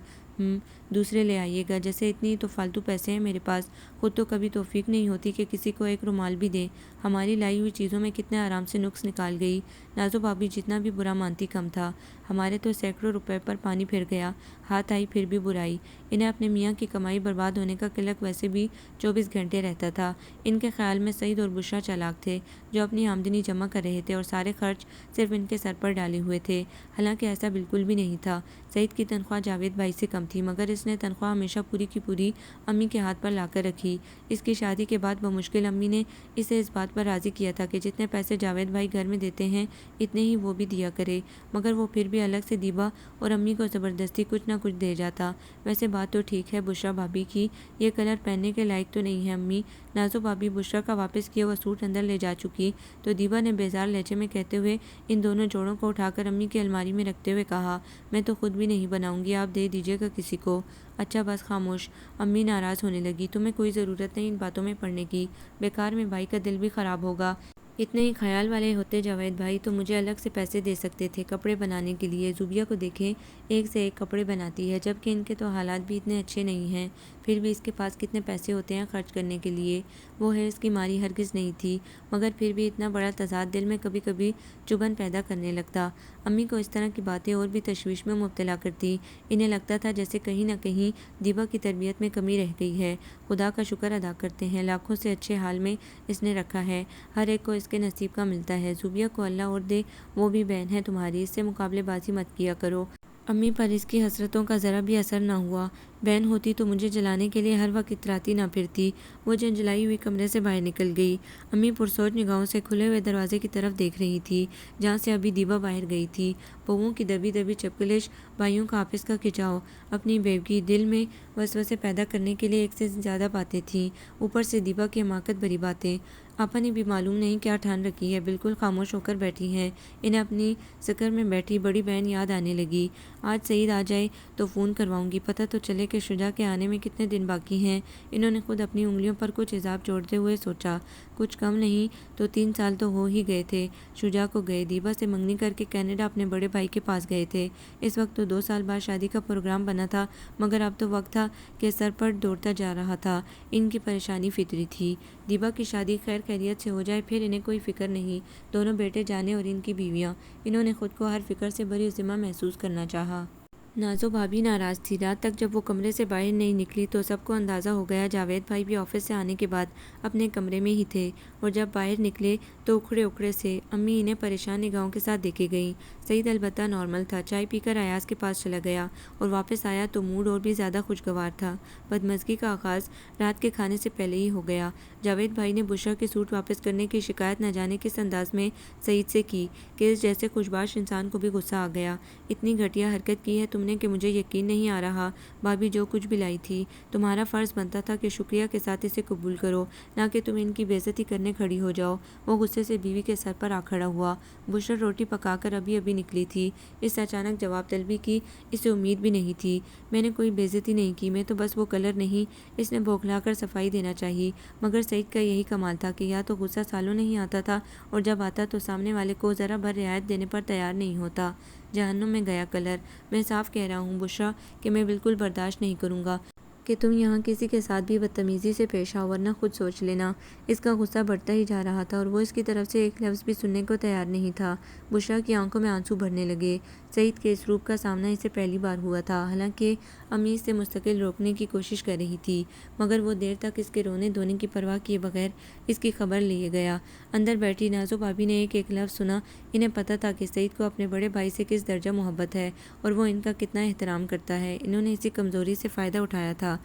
دوسرے لے آئیے گا، جیسے اتنی تو فالتو پیسے ہیں میرے پاس، خود تو کبھی توفیق نہیں ہوتی کہ کسی کو ایک رومال بھی دیں۔ ہماری لائی ہوئی چیزوں میں کتنے آرام سے نقص نکال گئی۔ نازو بھابی جتنا بھی برا مانتی کم تھا، ہمارے تو سینکڑوں روپے پر پانی پھر گیا۔ ہاتھ آئی پھر بھی برائی، انہیں اپنے میاں کی کمائی برباد ہونے کا قلق ویسے بھی 24 گھنٹے رہتا تھا۔ ان کے خیال میں سعید اور بشرا چالاک تھے، جو اپنی آمدنی جمع کر رہے تھے اور سارے خرچ صرف ان کے سر پر ڈالے ہوئے تھے، حالانکہ ایسا بالکل بھی نہیں تھا۔ سعید کی تنخواہ جاوید بھائی سے کم تھی، مگر اس نے تنخواہ ہمیشہ پوری کی پوری امی کے ہاتھ پر لا کر رکھی۔ اس کی شادی کے بعد بمشکل امی نے اسے اس بات پر راضی کیا تھا کہ جتنے پیسے جاوید بھائی گھر میں دیتے ہیں اتنے ہی وہ بھی دیا کرے، مگر وہ پھر بھی الگ سے دیبا اور امی کو زبردستی کچھ نہ کچھ دے جاتا۔ ویسے بات تو ٹھیک ہے بشرا بھابی کی، یہ کلر پہننے کے لائق تو نہیں ہے امی۔ نازو بھابی بشرا کا واپس کیا ہوا سوٹ اندر لے جا چکی تو دیبا نے بیزار لہجے میں کہتے ہوئے ان دونوں جوڑوں کو اٹھا کر امی کی الماری میں رکھتے ہوئے کہا، میں تو خود بھی نہیں بناؤں گی، آپ دے دیجیے گا کسی کو۔ اچھا بس خاموش۔ امی ناراض ہونے لگی، تمہیں کوئی ضرورت نہیں ان باتوں میں پڑنے کی، بیکار میں بھائی کا دل بھی خراب ہوگا۔ اتنے ہی خیال والے ہوتے جاوید بھائی تو مجھے الگ سے پیسے دے سکتے تھے کپڑے بنانے کے لیے۔ زوبیہ کو دیکھیں، ایک سے ایک کپڑے بناتی ہے، جبکہ ان کے تو حالات بھی اتنے اچھے نہیں ہیں، پھر بھی اس کے پاس کتنے پیسے ہوتے ہیں خرچ کرنے کے لیے۔ وہ حرص کی ماری ہرگز نہیں تھی، مگر پھر بھی اتنا بڑا تضاد دل میں کبھی کبھی چبھن پیدا کرنے لگتا۔ امی کو اس طرح کی باتیں اور بھی تشویش میں مبتلا کرتی۔ انہیں لگتا تھا جیسے کہیں نہ کہیں دیبا کی تربیت میں کمی رہ گئی ہے۔ خدا کا شکر ادا کرتے ہیں، لاکھوں سے اچھے حال میں اس نے رکھا ہے، ہر ایک کو اس کے نصیب کا ملتا ہے۔ زوبیہ کو اللہ اور دے، وہ بھی بہن ہے تمہاری، اس سے مقابلے بازی مت کیا کرو۔ امی پر اس کی حسرتوں کا ذرا بھی اثر نہ ہوا۔ بہن ہوتی تو مجھے جلانے کے لیے ہر وقت اتراتی نہ پھرتی۔ وہ جنجلائی ہوئی کمرے سے باہر نکل گئی۔ امی پرسوچ نگاہوں سے کھلے ہوئے دروازے کی طرف دیکھ رہی تھی جہاں سے ابھی دیبا باہر گئی تھی۔ بہوؤں کی دبی دبی چپکلش، بھائیوں کا آپس کا کھچاؤ، اپنی بیوگی دل میں وسوسے پیدا کرنے کے لیے ایک سے زیادہ باتیں تھیں، اوپر سے دیبا کی حماقت بھری باتیں۔ آپا نے بھی معلوم نہیں کیا ٹھان رکھی ہے، بالکل خاموش ہو کر بیٹھی ہیں۔ انہیں اپنی سکر میں بیٹھی بڑی بہن یاد آنے لگی۔ آج سعید آ جائے تو فون کرواؤں گی، پتہ تو چلے کہ شجاع کے آنے میں کتنے دن باقی ہیں۔ انہوں نے خود اپنی انگلیوں پر کچھ حساب جوڑتے ہوئے سوچا، کچھ کم نہیں تو 3 سال تو ہو ہی گئے تھے شجاع کو گئے۔ دیبا سے منگنی کر کے کینیڈا اپنے بڑے بھائی کے پاس گئے تھے۔ اس وقت تو 2 سال بعد شادی کا پروگرام بنا تھا، مگر اب تو وقت تھا کہ سر پر دوڑتا جا رہا تھا۔ ان کی پریشانی فطری تھی، دیبا کی شادی خیر خیریت سے ہو جائے، پھر انہیں کوئی فکر نہیں۔ دونوں بیٹے جانے اور ان کی بیویاں، انہوں نے خود کو ہر فکر سے بری ذمہ محسوس کرنا چاہا۔ نازو بھابی ناراض تھی۔ رات تک جب وہ کمرے سے باہر نہیں نکلی تو سب کو اندازہ ہو گیا جاوید بھائی بھی آفس سے آنے کے بعد اپنے کمرے میں ہی تھے، اور جب باہر نکلے تو اکھڑے اکھڑے سے۔ امی انہیں پریشان نگاہوں کے ساتھ دیکھے گئیں۔ سعید البتہ نارمل تھا، چائے پی کر ایاز کے پاس چلا گیا اور واپس آیا تو موڈ اور بھی زیادہ خوشگوار تھا۔ بدمزگی کا آغاز رات کے کھانے سے پہلے ہی ہو گیا۔ جاوید بھائی نے بشرا کے سوٹ واپس کرنے کی شکایت نہ جانے کس انداز میں سعید سے کی کہ اس جیسے خوشباش انسان کو بھی غصہ آ گیا۔ اتنی گھٹیا حرکت کی ہے تم نے کہ مجھے یقین نہیں آ رہا۔ بھابی جو کچھ بھی لائی تھی، تمہارا فرض بنتا تھا کہ شکریہ کے ساتھ اسے قبول کرو، نہ کہ تم ان کی بے عزتی کرنے کھڑی ہو جاؤ۔ وہ غصے سے بیوی کے سر پر آ کھڑا ہوا۔ بشرا روٹی پکا کر ابھی ابھی نکلی تھی، اس اچانک جواب طلبی کی اسے امید بھی نہیں تھی۔ میں نے کوئی بے عزتی نہیں کی، میں تو بس وہ کلر نہیں، اس نے بوکھلا کر صفائی دینا چاہی۔ مگر سعید کا یہی کمال تھا کہ یا تو غصہ سالوں نہیں آتا تھا، اور جب آتا تو سامنے والے کو ذرا بھر رعایت دینے پر تیار نہیں ہوتا۔ جہنم میں گیا کلر۔ میں صاف کہہ رہا ہوں بشرا کہ میں بالکل برداشت نہیں کروں گا کہ تم یہاں کسی کے ساتھ بھی بدتمیزی سے پیش آؤ، ورنہ خود سوچ لینا۔ اس کا غصہ بڑھتا ہی جا رہا تھا اور وہ اس کی طرف سے ایک لفظ بھی سننے کو تیار نہیں تھا۔ بشرا کی آنکھوں میں آنسو بھرنے لگے۔ سعید کے اس روپ کا سامنا اسے پہلی بار ہوا تھا، حالانکہ امی اسے مستقل روکنے کی کوشش کر رہی تھی، مگر وہ دیر تک اس کے رونے دھونے کی پرواہ کیے بغیر اس کی خبر لیے گیا۔ اندر بیٹھی نازو بھابی نے ایک ایک لفظ سنا۔ انہیں پتہ تھا کہ سعید کو اپنے بڑے بھائی سے کس درجہ محبت ہے اور وہ ان کا کتنا احترام کرتا ہے۔ انہوں نے اسی کمزوری سے فائدہ اٹھایا تھا۔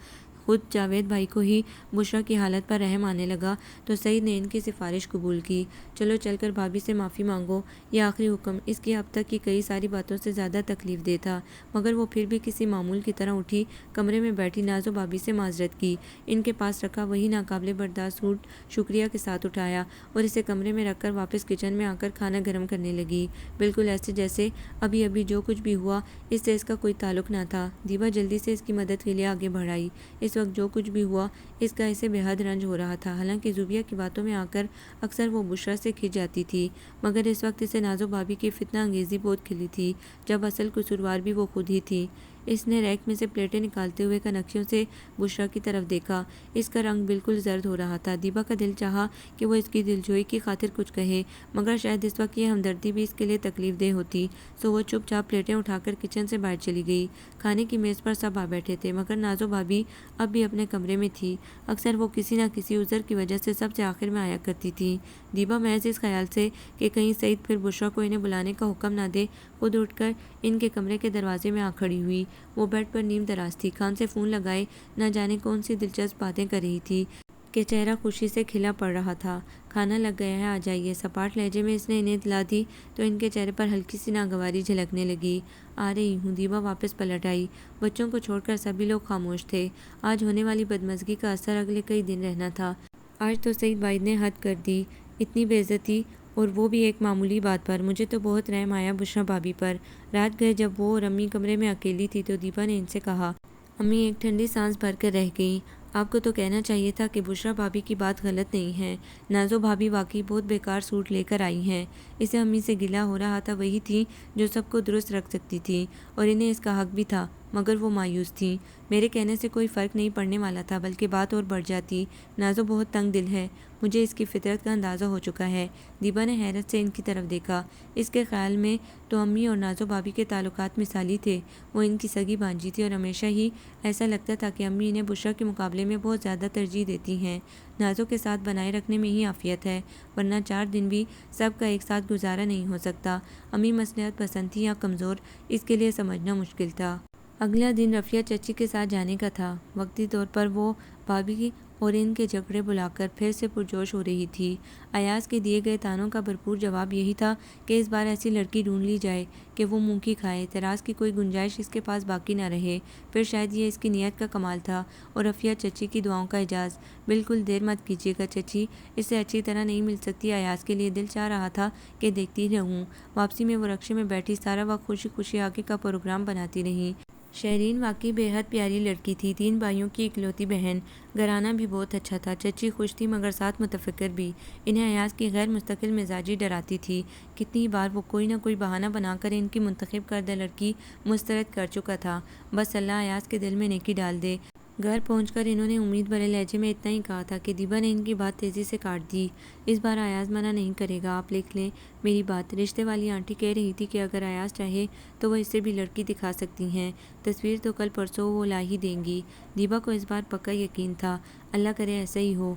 خود جاوید بھائی کو ہی بشرا کی حالت پر رحم آنے لگا تو سعید نے ان کی سفارش قبول کی، چلو چل کر بھابی سے معافی مانگو۔ یہ آخری حکم اس کی اب تک کی کئی ساری باتوں سے زیادہ تکلیف دہ تھا، مگر وہ پھر بھی کسی معمول کی طرح اٹھی، کمرے میں بیٹھی نازو بھابی سے معذرت کی، ان کے پاس رکھا وہی ناقابل برداشت سوٹ شکریہ کے ساتھ اٹھایا اور اسے کمرے میں رکھ کر واپس کچن میں آ کر کھانا گرم کرنے لگی، بالکل ایسے جیسے ابھی ابھی جو کچھ بھی ہوا اس سے اس کا کوئی تعلق نہ تھا۔ دیبا جلدی سے اس کی مدد کے لیے آگے بڑھ آئی۔ اس وقت جو کچھ بھی ہوا اس کا اسے بے حد رنج ہو رہا تھا۔ حالانکہ زوبیہ کی باتوں میں آ کر اکثر وہ بشرا سے کھنچ جاتی تھی، مگر اس وقت اسے نازو بھابی کی فتنہ انگیزی بہت کھلی تھی، جب اصل قصوروار بھی وہ خود ہی تھی۔ اس نے ریک میں سے پلیٹیں نکالتے ہوئے کنکھیوں سے بشرا کی طرف دیکھا۔ اس کا رنگ بالکل زرد ہو رہا تھا۔ دیبا کا دل چاہا کہ وہ اس کی دلجوئی کی خاطر کچھ کہے، مگر شاید اس وقت یہ ہمدردی بھی اس کے لیے تکلیف دہ ہوتی، سو وہ چپ چاپ پلیٹیں اٹھا کر کچن سے باہر چلی گئی۔ کھانے کی میز پر سب آ بیٹھے تھے، مگر نازو بھابی اب بھی اپنے کمرے میں تھی۔ اکثر وہ کسی نہ کسی عذر کی وجہ سے سب سے آخر میں آیا کرتی تھی۔ دیبا محض اس خیال سے کہ کہیں سعید پھر بشرا کو انہیں بلانے کا حکم نہ دے، خود اٹھ کر ان کے کمرے کے دروازے میں آ کھڑی ہوئی۔ وہ بیڈ پر نیم دراز تھی، کان سے فون لگائے نہ جانے کون سی دلچسپ باتیں کر رہی تھی کہ چہرہ خوشی سے کھلا پڑ رہا تھا۔ کھانا لگ گیا ہے، آ جائیے، سپاٹ لہجے میں اس نے انہیں اطلاع دی تو ان کے چہرے پر ہلکی سی ناگواری جھلکنے لگی۔ آ رہی ہوں، دیبا واپس پلٹ آئی۔ بچوں کو چھوڑ کر سبھی لوگ خاموش تھے۔ آج ہونے والی بدمزگی کا اثر اگلے کئی دن رہنا تھا۔ آج تو سعید بھائی نے حد کر دی، اتنی بے عزتی، اور وہ بھی ایک معمولی بات پر۔ مجھے تو بہت رحم آیا بشریٰ بھابھی پر۔ رات گئے جب وہ اور امی کمرے میں اکیلی تھی تو دیبا نے ان سے کہا۔ امی ایک ٹھنڈی سانس بھر کر رہ گئیں۔ آپ کو تو کہنا چاہیے تھا کہ بشریٰ بھابھی کی بات غلط نہیں ہے۔ نازو بھابھی واقعی بہت بیکار سوٹ لے کر آئی ہیں۔ اسے امی سے گلہ ہو رہا تھا، وہی تھی جو سب کو درست رکھ سکتی تھی اور انہیں اس کا حق بھی تھا، مگر وہ مایوس تھیں۔ میرے کہنے سے کوئی فرق نہیں پڑنے والا تھا، بلکہ بات اور بڑھ جاتی۔ نازو بہت تنگ دل ہے، مجھے اس کی فطرت کا اندازہ ہو چکا ہے۔ دیبا نے حیرت سے ان کی طرف دیکھا۔ اس کے خیال میں تو امی اور نازو بھابھی کے تعلقات مثالی تھے۔ وہ ان کی سگی بھانجی تھی اور ہمیشہ ہی ایسا لگتا تھا کہ امی انہیں بشریٰ کے مقابلے میں بہت زیادہ ترجیح دیتی ہیں۔ نازو کے ساتھ بنائے رکھنے میں ہی عافیت ہے، ورنہ 4 دن بھی سب کا ایک ساتھ گزارا نہیں ہو سکتا۔ امی مصلحت پسند تھی یا کمزور، اس کے لیے سمجھنا مشکل تھا۔ اگلا دن رفیہ چچی کے ساتھ جانے کا تھا۔ وقتی طور پر وہ بھابھی اور ان کے جھگڑے بلا کر پھر سے پرجوش ہو رہی تھی۔ ایاز کے دیے گئے طعنوں کا بھرپور جواب یہی تھا کہ اس بار ایسی لڑکی ڈھونڈ لی جائے کہ وہ منہ کی کھائے، اعتراض کی کوئی گنجائش اس کے پاس باقی نہ رہے۔ پھر شاید یہ اس کی نیت کا کمال تھا اور رفیہ چچی کی دعاؤں کا اعجاز۔ بالکل دیر مت کیجیے گا چچی، اس سے اچھی طرح نہیں مل سکتی۔ ایاز کے لیے دل چاہ رہا تھا کہ دیکھتی رہوں۔ واپسی میں وہ رکشے میں بیٹھی سارا وقت خوشی خوشی آگے کا پروگرام بناتی رہی۔ شیرین واقعی بے حد پیاری لڑکی تھی، 3 بھائیوں کی اکلوتی بہن۔ گھرانہ بھی بہت اچھا تھا۔ چچی خوش تھی مگر ساتھ متفکر بھی۔ انہیں ایاز کی غیر مستقل مزاجی ڈراتی تھی۔ کتنی بار وہ کوئی نہ کوئی بہانہ بنا کر ان کی منتخب کردہ لڑکی مسترد کر چکا تھا۔ بس اللہ ایاز کے دل میں نیکی ڈال دے۔ گھر پہنچ کر انہوں نے امید بھرے لہجے میں اتنا ہی کہا تھا کہ دیبا نے ان کی بات تیزی سے کاٹ دی۔ اس بار ایاز منع نہیں کرے گا، آپ لکھ لیں میری بات۔ رشتے والی آنٹی کہہ رہی تھی کہ اگر ایاز چاہے تو وہ اس سے بھی لڑکی دکھا سکتی ہیں۔ تصویر تو کل پرسوں وہ لا ہی دیں گی۔ دیبا کو اس بار پکا یقین تھا۔ اللہ کرے ایسا ہی ہو۔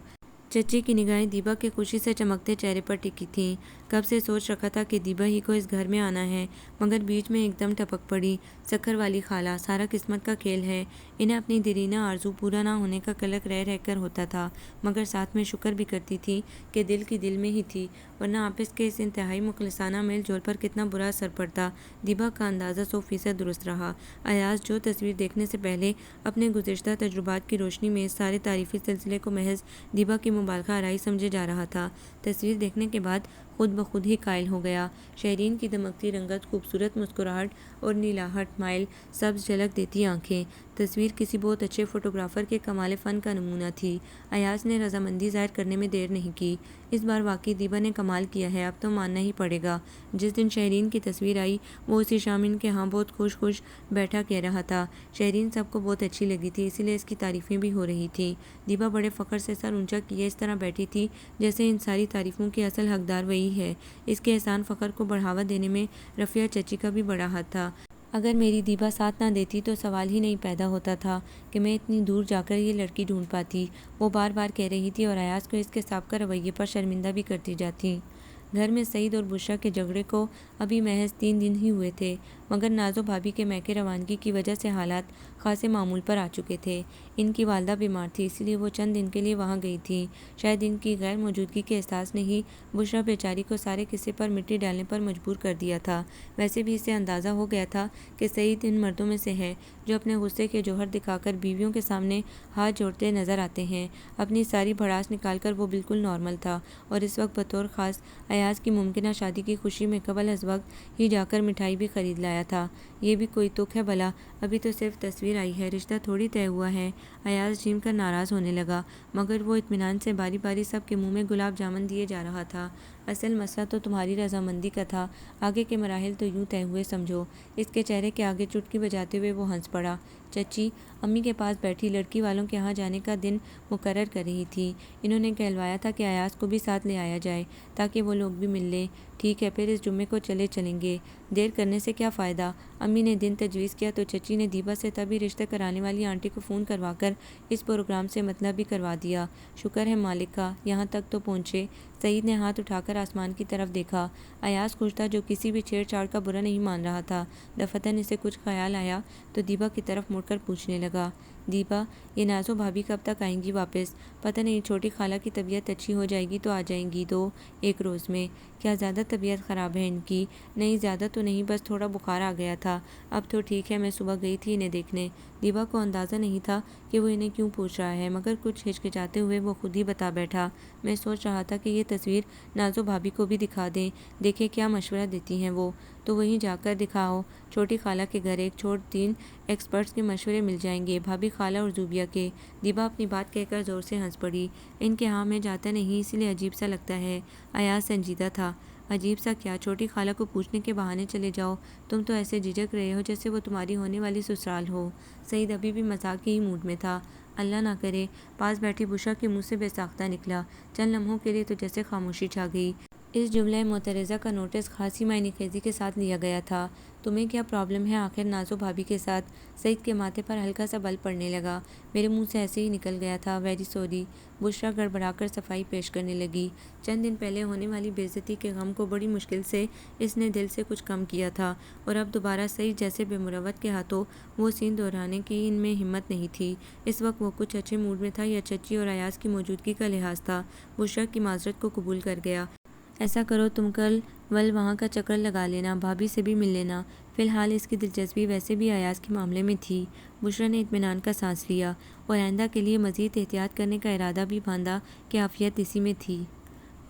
چچی کی نگاہیں دیبا کے خوشی سے چمکتے چہرے پر ٹکی تھیں۔ کب سے سوچ رکھا تھا کہ دیبا ہی کو اس گھر میں آنا ہے، مگر بیچ میں ایک دم ٹپک پڑی۔ سکھر والی خالہ، سارا قسمت کا کھیل ہے۔ انہیں اپنی دیرینہ آرزو پورا نہ ہونے کا کلک رہ رہ کر ہوتا تھا، مگر ساتھ میں شکر بھی کرتی تھی کہ دل کی دل میں ہی تھی، ورنہ آپس کے اس انتہائی مخلصانہ میل جول پر کتنا برا اثر پڑتا۔ دیبا کا اندازہ 100% درست رہا۔ ایاز جو تصویر دیکھنے سے پہلے اپنے گزشتہ تجربات کی روشنی میں اس سارے تعریفی سلسلے کو محض دیبا کی مبالغہ آرائی سمجھے جا رہا تھا، تصویر دیکھنے کے بعد خود بخود ہی قائل ہو گیا۔ شیرین کی دمکتی رنگت، خوبصورت مسکراہٹ اور نیلاہٹ مائل سبز جھلک دیتی آنکھیں، تصویر کسی بہت اچھے فوٹوگرافر کے کمال فن کا نمونہ تھی۔ ایاز نے رضامندی ظاہر کرنے میں دیر نہیں کی۔ اس بار واقعی دیبا نے کمال کیا ہے، اب تو ماننا ہی پڑے گا۔ جس دن شیرین کی تصویر آئی وہ اسی شام ان کے ہاں بہت خوش بیٹھا کہہ رہا تھا، شیرین سب کو بہت اچھی لگی تھی، اسی لیے اس کی تعریفیں بھی ہو رہی تھیں۔ دیبا بڑے فخر سے سر اونچا کیے اس طرح بیٹھی تھی جیسے ان ساری تعریفوں کی اصل حقدار وہی ہے۔ اس کے احسان فخر کو بڑھاوا دینے میں رفیہ چچی کا بھی بڑا ہاتھ تھا۔ اگر میری دیبا ساتھ نہ دیتی تو سوال ہی نہیں پیدا ہوتا تھا کہ میں اتنی دور جا کر یہ لڑکی ڈھونڈ پاتی، وہ بار بار کہہ رہی تھی اور ایاز کو اس کے سابقہ رویے پر شرمندہ بھی کرتی جاتی۔ گھر میں سعید اور بشریٰ کے جھگڑے کو ابھی محض 3 دن ہی ہوئے تھے، مگر نازو بھابھی کے میکے روانگی کی وجہ سے حالات خاصے معمول پر آ چکے تھے۔ ان کی والدہ بیمار تھی، اسی لیے وہ چند دن کے لیے وہاں گئی تھیں۔ شاید ان کی غیر موجودگی کے احساس نے ہی بشریٰ بیچاری کو سارے قصے پر مٹی ڈالنے پر مجبور کر دیا تھا۔ ویسے بھی اسے اندازہ ہو گیا تھا کہ سعید ان مردوں میں سے ہے جو اپنے غصے کے جوہر دکھا کر بیویوں کے سامنے ہاتھ جوڑتے نظر آتے ہیں۔ اپنی ساری بھڑاس نکال کر وہ بالکل نارمل تھا اور اس وقت بطور خاص ایاز کی ممکنہ شادی کی خوشی میں قبل از وقت ہی جا کر مٹھائی بھی خرید لایا تھا۔ یہ بھی کوئی تک ہے بھلا، ابھی تو صرف تصویر آئی ہے، رشتہ تھوڑی طے ہوا ہے۔ ایاز جھیم کر ناراض ہونے لگا، مگر وہ اطمینان سے باری باری سب کے منہ میں گلاب جامن دیے جا رہا تھا۔ اصل مسئلہ تو تمہاری رضامندی کا تھا، آگے کے مراحل تو یوں طے ہوئے سمجھو۔ اس کے چہرے کے آگے چٹکی بجاتے ہوئے وہ ہنس پڑا۔ چچی امی کے پاس بیٹھی لڑکی والوں کے ہاں جانے کا دن مقرر کر رہی تھی۔ انہوں نے کہلوایا تھا کہ ایاز کو بھی ساتھ لے آیا جائے تاکہ وہ لوگ بھی مل لیں۔ ٹھیک ہے، پھر اس جمعے کو چلیں گے، دیر کرنے سے کیا فائدہ۔ امی نے دن تجویز کیا تو چچی نے دیبا سے تبھی رشتہ کرانے والی آنٹی کو فون کروا کر اس پروگرام سے مطلب بھی کروا دیا۔ شکر ہے مالک کا، یہاں تک تو پہنچے۔ سعید نے ہاتھ اٹھا کر آسمان کی طرف دیکھا۔ ایاز خوش تھا، جو کسی بھی چھیڑ چھاڑ کا برا نہیں مان رہا تھا۔ دفتن اسے کچھ خیال آیا تو دیبا کی طرف مڑ کر پوچھنے لگا، دیبا، یہ نازو بھابی کب تک آئیں گی واپس؟ پتہ نہیں، چھوٹی خالہ کی طبیعت اچھی ہو جائے گی تو آ جائیں گی 2-1 روز میں۔ کیا زیادہ طبیعت خراب ہے ان کی؟ نہیں، زیادہ تو نہیں، بس تھوڑا بخار آ گیا تھا، اب تو ٹھیک ہے، میں صبح گئی تھی انہیں دیکھنے۔ دیبا کو اندازہ نہیں تھا کہ وہ انہیں کیوں پوچھ رہا ہے، مگر کچھ ہچکچاتے ہوئے وہ خود ہی بتا بیٹھا، میں سوچ رہا تھا کہ یہ تصویر نازو بھابی کو بھی دکھا دیں، دیکھیں کیا مشورہ دیتی ہیں وہ۔ تو وہیں جا کر دکھاؤ، چھوٹی خالہ کے گھر ایک چھوڑ 3 ایکسپرٹس کے مشورے مل جائیں گے، بھابی، خالہ اور زوبیہ کے۔ دیبا اپنی بات کہہ کر زور سے ہنس پڑی، ان کے ہاں میں جاتا نہیں، اس لیے عجیب سا لگتا ہے۔ ایاز سنجیدہ تھا، عجیب سا کیا، چھوٹی خالہ کو پوچھنے کے بہانے چلے جاؤ، تم تو ایسے جھجک رہے ہو جیسے وہ تمہاری ہونے والی سسرال ہو۔ سعید ابھی بھی مذاق کے ہی موڈ میں تھا۔ اللہ نہ کرے، پاس بیٹھی بشرا کے منہ سے بے ساختہ نکلا۔ چند لمحوں کے لیے تو جیسے خاموشی چھا گئی۔ اس جملہ معترضہ کا نوٹس خاصی معنی خیزی کے ساتھ لیا گیا تھا۔ تمہیں کیا پرابلم ہے آخر نازو بھابی کے ساتھ؟ سعید کے ماتھے پر ہلکا سا بل پڑنے لگا۔ میرے منہ سے ایسے ہی نکل گیا تھا، ویری سوری۔ بشرا گڑبڑا کر صفائی پیش کرنے لگی۔ چند دن پہلے ہونے والی بے عزتی کے غم کو بڑی مشکل سے اس نے دل سے کچھ کم کیا تھا، اور اب دوبارہ سعید جیسے بے مروت کے ہاتھوں وہ سین دہرانے کی ان میں ہمت نہیں تھی۔ اس وقت وہ کچھ اچھے موڈ میں تھا، یا چچی اور ایاز کی موجودگی کا لحاظ تھا۔ بشرا کی معذرت کو قبول کر گیا۔ ایسا کرو، تم کل وہاں کا چکر لگا لینا، بھابی سے بھی مل لینا۔ فی الحال اس کی دلچسپی ویسے بھی ایاز کے معاملے میں تھی۔ بشرا نے اطمینان کا سانس لیا، اور آئندہ کے لیے مزید احتیاط کرنے کا ارادہ بھی باندھا کہ عافیت اسی میں تھی۔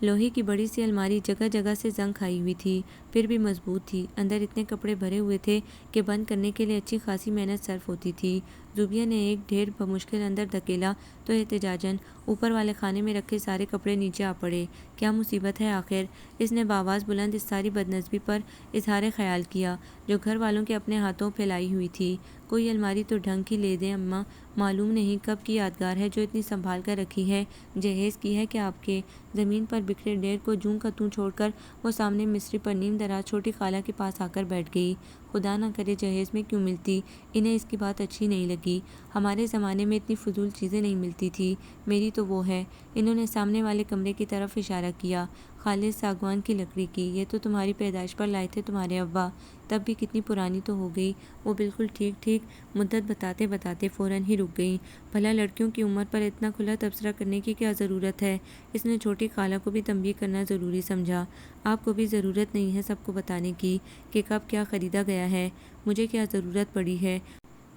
لوہے کی بڑی سی الماری جگہ جگہ سے زنگ کھائی ہوئی تھی، پھر بھی مضبوط تھی۔ اندر اتنے کپڑے بھرے ہوئے تھے کہ بند کرنے کے لیے اچھی خاصی محنت صرف ہوتی تھی۔ زوبیہ نے ایک ڈھیر بمشکل اندر دھکیلا تو احتجاجاً اوپر والے خانے میں رکھے سارے کپڑے نیچے آ پڑے۔ کیا مصیبت ہے آخر؟ اس نے بآواز بلند اس ساری بدنظمی پر اظہار خیال کیا جو گھر والوں کے اپنے ہاتھوں پھیلائی ہوئی تھی۔ کوئی الماری تو ڈھنگ کی لے دیں اماں، معلوم نہیں کب کی یادگار ہے جو اتنی سنبھال کر رکھی ہے، جہیز کی ہے کہ آپ کے؟ زمین پر بکھرے ڈھیر کو جوں کا توں چھوڑ کر وہ سامنے مصری پر نیم دراز چھوٹی خالہ کے پاس آ کر بیٹھ گئی۔ خدا نہ کرے جہیز میں کیوں ملتی؟ انہیں اس کی بات اچھی نہیں لگی۔ ہمارے زمانے میں اتنی فضول چیزیں نہیں ملتی تھی، میری تو وہ ہے۔ انہوں نے سامنے والے کمرے کی طرف اشارہ کیا، خالص ساگوان کی لکڑی کی، یہ تو تمہاری پیدائش پر لائے تھے تمہارے ابا، تب بھی کتنی پرانی تو ہو گئی۔ وہ بالکل ٹھیک ٹھیک مدت بتاتے بتاتے فوراً ہی رک گئی۔ بھلا لڑکیوں کی عمر پر اتنا کھلا تبصرہ کرنے کی کیا ضرورت ہے؟ اس نے چھوٹی خالہ کو بھی تنبیہ کرنا ضروری سمجھا۔ آپ کو بھی ضرورت نہیں ہے سب کو بتانے کی کہ کب کیا خریدا گیا ہے، مجھے کیا ضرورت پڑی ہے؟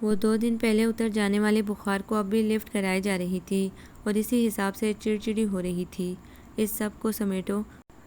وہ 2 دن پہلے اتر جانے والے بخار کو اب بھی لفٹ کرائے جا رہی تھی، اور اسی حساب سے چڑچڑی ہو رہی تھی۔ اس سب کو سمیٹو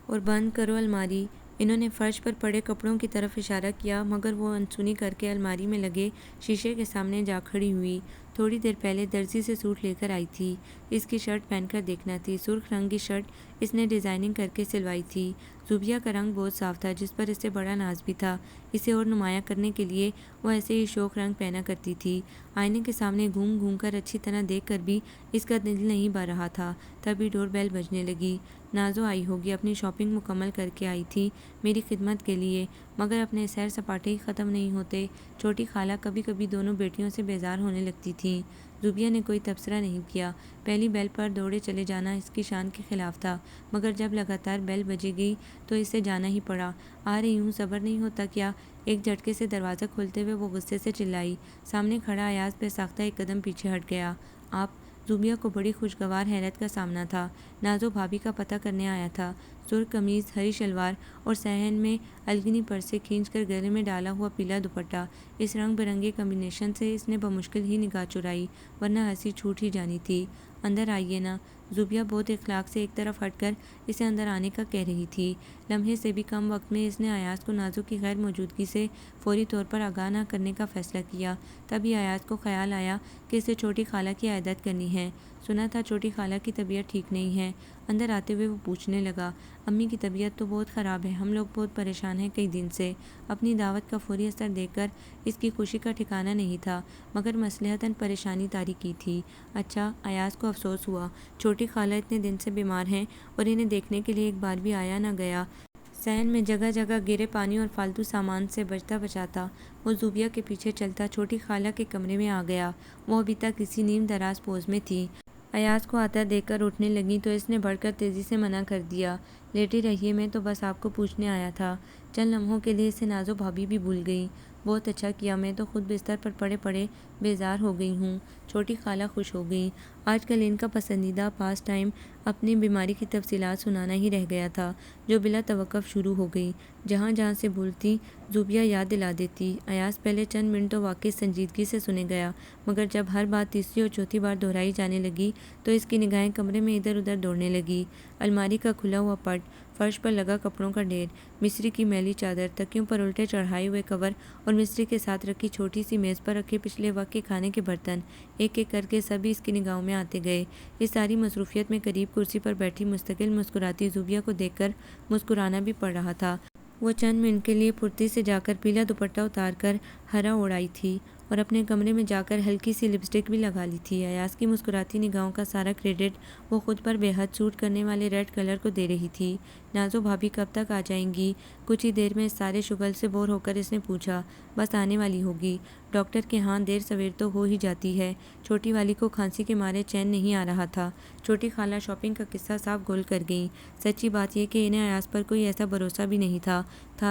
اور بند کرو الماری۔ انہوں نے فرش پر پڑے کپڑوں کی طرف اشارہ کیا، مگر وہ انسنی کر کے الماری میں لگے شیشے کے سامنے جا کھڑی ہوئی۔ تھوڑی دیر پہلے درزی سے سوٹ لے کر آئی تھی، اس کی شرٹ پہن کر دیکھنا تھی۔ سرخ رنگ کی شرٹ اس نے ڈیزائننگ کر کے سلوائی تھی۔ زوبیہ کا رنگ بہت صاف تھا، جس پر اسے بڑا ناز بھی تھا۔ اسے اور نمایاں کرنے کے لیے وہ ایسے ہی شوخ رنگ پہنا کرتی تھی۔ آئینے کے سامنے گھوم گھوم کر اچھی طرح دیکھ کر بھی اس کا دل نہیں بھر رہا تھا۔ تبھی ڈور بیل بجنے لگی۔ نازو آئی ہوگی، اپنی شاپنگ مکمل کر کے آئی تھی میری خدمت کے لیے، مگر اپنے سیر سپاٹے ہی ختم نہیں ہوتے۔ چھوٹی خالہ کبھی کبھی دونوں بیٹیوں سے بیزار ہونے لگتی تھیں۔ زوبیہ نے کوئی تبصرہ نہیں کیا۔ پہلی بیل پر دوڑے چلے جانا اس کی شان کے خلاف تھا، مگر جب لگاتار بیل بجے گئی تو اسے جانا ہی پڑا۔ آ رہی ہوں، صبر نہیں ہوتا کیا؟ ایک جھٹکے سے دروازہ کھولتے ہوئے وہ غصے سے چلائی۔ سامنے کھڑا ایاز بے ساختہ ایک قدم پیچھے ہٹ گیا۔ آپ؟ زوبیہ کو بڑی خوشگوار حیرت کا سامنا تھا۔ نازو بھابی کا پتہ کرنے آیا تھا۔ سرخ قمیض، ہری شلوار اور صحن میں الگنی پر سے کھینچ کر گلے میں ڈالا ہوا پیلا دوپٹہ، اس رنگ برنگے کمبینیشن سے اس نے بمشکل ہی نگاہ چرائی، ورنہ ہنسی چھوٹ ہی جانی تھی۔ اندر آئیے نا، زوبیہ بہت اخلاق سے ایک طرف ہٹ کر اسے اندر آنے کا کہہ رہی تھی۔ لمحے سے بھی کم وقت میں اس نے ایاز کو نازو کی غیر موجودگی سے فوری طور پر آگاہ نہ کرنے کا فیصلہ کیا۔ تبھی ایاز کو خیال آیا کہ اسے چھوٹی خالہ کی عیادت کرنی ہے۔ سنا تھا چھوٹی خالہ کی طبیعت ٹھیک نہیں ہے۔ اندر آتے ہوئے وہ پوچھنے لگا، امی کی طبیعت تو بہت خراب ہے، ہم لوگ بہت پریشان ہیں کئی دن سے۔ اپنی دعوت کا فوری اثر دیکھ کر اس کی خوشی کا ٹھکانہ نہیں تھا، مگر مصلحتاً پریشانی طاری کی تھی۔ اچھا، ایاز کو افسوس ہوا، چھوٹی خالہ اتنے دن سے بیمار ہیں اور انہیں دیکھنے کے لیے ایک بار بھی آیا نہ گیا۔ صحن میں جگہ جگہ گرے پانی اور فالتو سامان سے بچتا بچاتا وہ زوبیہ کے پیچھے چلتا چھوٹی خالہ کے کمرے میں آ گیا۔ وہ ابھی تک اسی نیم دراز پوز میں تھی۔ ایاز کو آتا دیکھ کر اٹھنے لگی تو اس نے بڑھ کر تیزی سے منع کر دیا۔ لیٹی رہیے، میں تو بس آپ کو پوچھنے آیا تھا۔ چند لمحوں کے لیے اسے نازو بھابھی بھی بھول گئی۔ بہت اچھا کیا، میں تو خود بستر پر پڑے پڑے بیزار ہو گئی ہوں۔ چھوٹی خالہ خوش ہو گئی۔ آج کل ان کا پسندیدہ پاس ٹائم اپنی بیماری کی تفصیلات سنانا ہی رہ گیا تھا، جو بلا توقف شروع ہو گئی۔ جہاں جہاں سے بھولتی زوبیہ یاد دلا دیتی۔ ایاز پہلے چند منٹ تو واقعی سنجیدگی سے سنے گیا، مگر جب ہر بات تیسری اور چوتھی بار دہرائی جانے لگی تو اس کی نگاہیں کمرے میں ادھر ادھر دوڑنے لگی۔ الماری کا کھلا ہوا پٹ، فرش پر لگا کپڑوں کا ڈھیر، مستری کی میلی چادر، تکیوں پر الٹے چڑھائے ہوئے کور اور مستری کے ساتھ رکھی چھوٹی سی میز پر رکھے پچھلے وقت کے کھانے کے برتن، ایک ایک کر کے سبھی اس کی نگاہوں میں آتے گئے۔ اس ساری مصروفیت میں قریب کرسی پر بیٹھی مستقل مسکراتی زوبیہ کو دیکھ کر مسکرانا بھی پڑ رہا تھا۔ وہ چند منٹ کے لیے پھرتی سے جا کر پیلا دوپٹہ اتار کر ہرا اوڑھائی تھی اور اپنے کمرے میں جا کر ہلکی سی لپسٹک بھی لگا لی تھی۔ ایاز کی مسکراتی نگاہوں کا سارا کریڈٹ وہ خود پر بے حد سوٹ کرنے والے ریڈ کلر کو دے رہی تھی۔ نازو بھابھی کب تک آ جائیں گی؟ کچھ ہی دیر میں اس سارے شغل سے بور ہو کر اس نے پوچھا۔ بس آنے والی ہوگی۔ ڈاکٹر کے ہاں دیر سویر تو ہو ہی جاتی ہے۔ چھوٹی والی کو کھانسی کے مارے چین نہیں آ رہا تھا۔ چھوٹی خالہ شاپنگ کا قصہ صاف گول کر گئیں۔ سچی بات یہ کہ انہیں ایاز پر کوئی ایسا بھروسہ بھی نہیں تھا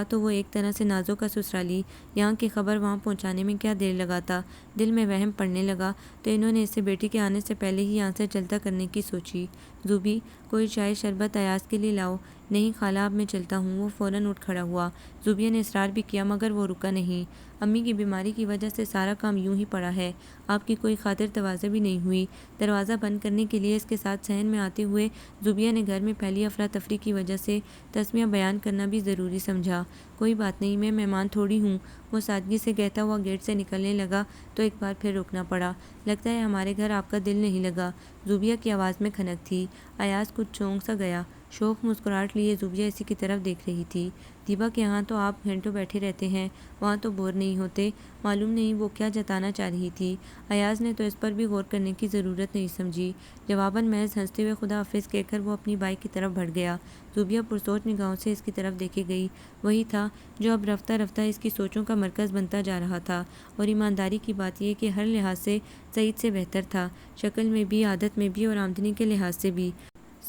تو وہ ایک طرح سے نازو کا سسرالی یہاں کی خبر وہاں پہنچانے میں کیا دیر لگاتا۔ دل میں وہم پڑنے لگا تو انہوں نے اسے بیٹی کے آنے سے پہلے ہی یہاں سے چلتا کرنے کی سوچی۔ زوبی، کوئی چائے شربت ایاز کے لیے لاؤ۔ نہیں خالہ، اب میں چلتا ہوں۔ وہ فوراً اٹھ کھڑا ہوا۔ زوبیہ نے اصرار بھی کیا مگر وہ رکا نہیں۔ امی کی بیماری کی وجہ سے سارا کام یوں ہی پڑا ہے، آپ کی کوئی خاطر تواضع بھی نہیں ہوئی۔ دروازہ بند کرنے کے لیے اس کے ساتھ صحن میں آتے ہوئے زوبیہ نے گھر میں پھیلی افراتفری کی وجہ سے تسمیہ بیان کرنا بھی ضروری سمجھا۔ کوئی بات نہیں، میں مہمان تھوڑی ہوں۔ وہ سادگی سے کہتا ہوا گیٹ سے نکلنے لگا تو ایک بار پھر رکنا پڑا۔ لگتا ہے ہمارے گھر آپ کا دل نہیں لگا۔ زوبیہ کی آواز میں کھنک تھی۔ ایاز کچھ چونک سا گیا۔ شوخ مسکراہٹ لیے زوبیہ اسی کی طرف دیکھ رہی تھی۔ دیبا کے یہاں تو آپ گھنٹوں بیٹھے رہتے ہیں، وہاں تو بور نہیں ہوتے؟ معلوم نہیں وہ کیا جتانا چاہ رہی تھی۔ ایاز نے تو اس پر بھی غور کرنے کی ضرورت نہیں سمجھی۔ جواباً محض ہنستے ہوئے خدا حافظ کہہ کر وہ اپنی بائک کی طرف بڑھ گیا۔ زوبیہ پرسوچ نگاہوں سے اس کی طرف دیکھے گئی۔ وہی تھا جو اب رفتہ رفتہ اس کی سوچوں کا مرکز بنتا جا رہا تھا، اور ایمانداری کی بات یہ کہ ہر لحاظ سے سعید سے بہتر تھا، شکل میں بھی، عادت میں بھی اور آمدنی کے لحاظ سے بھی۔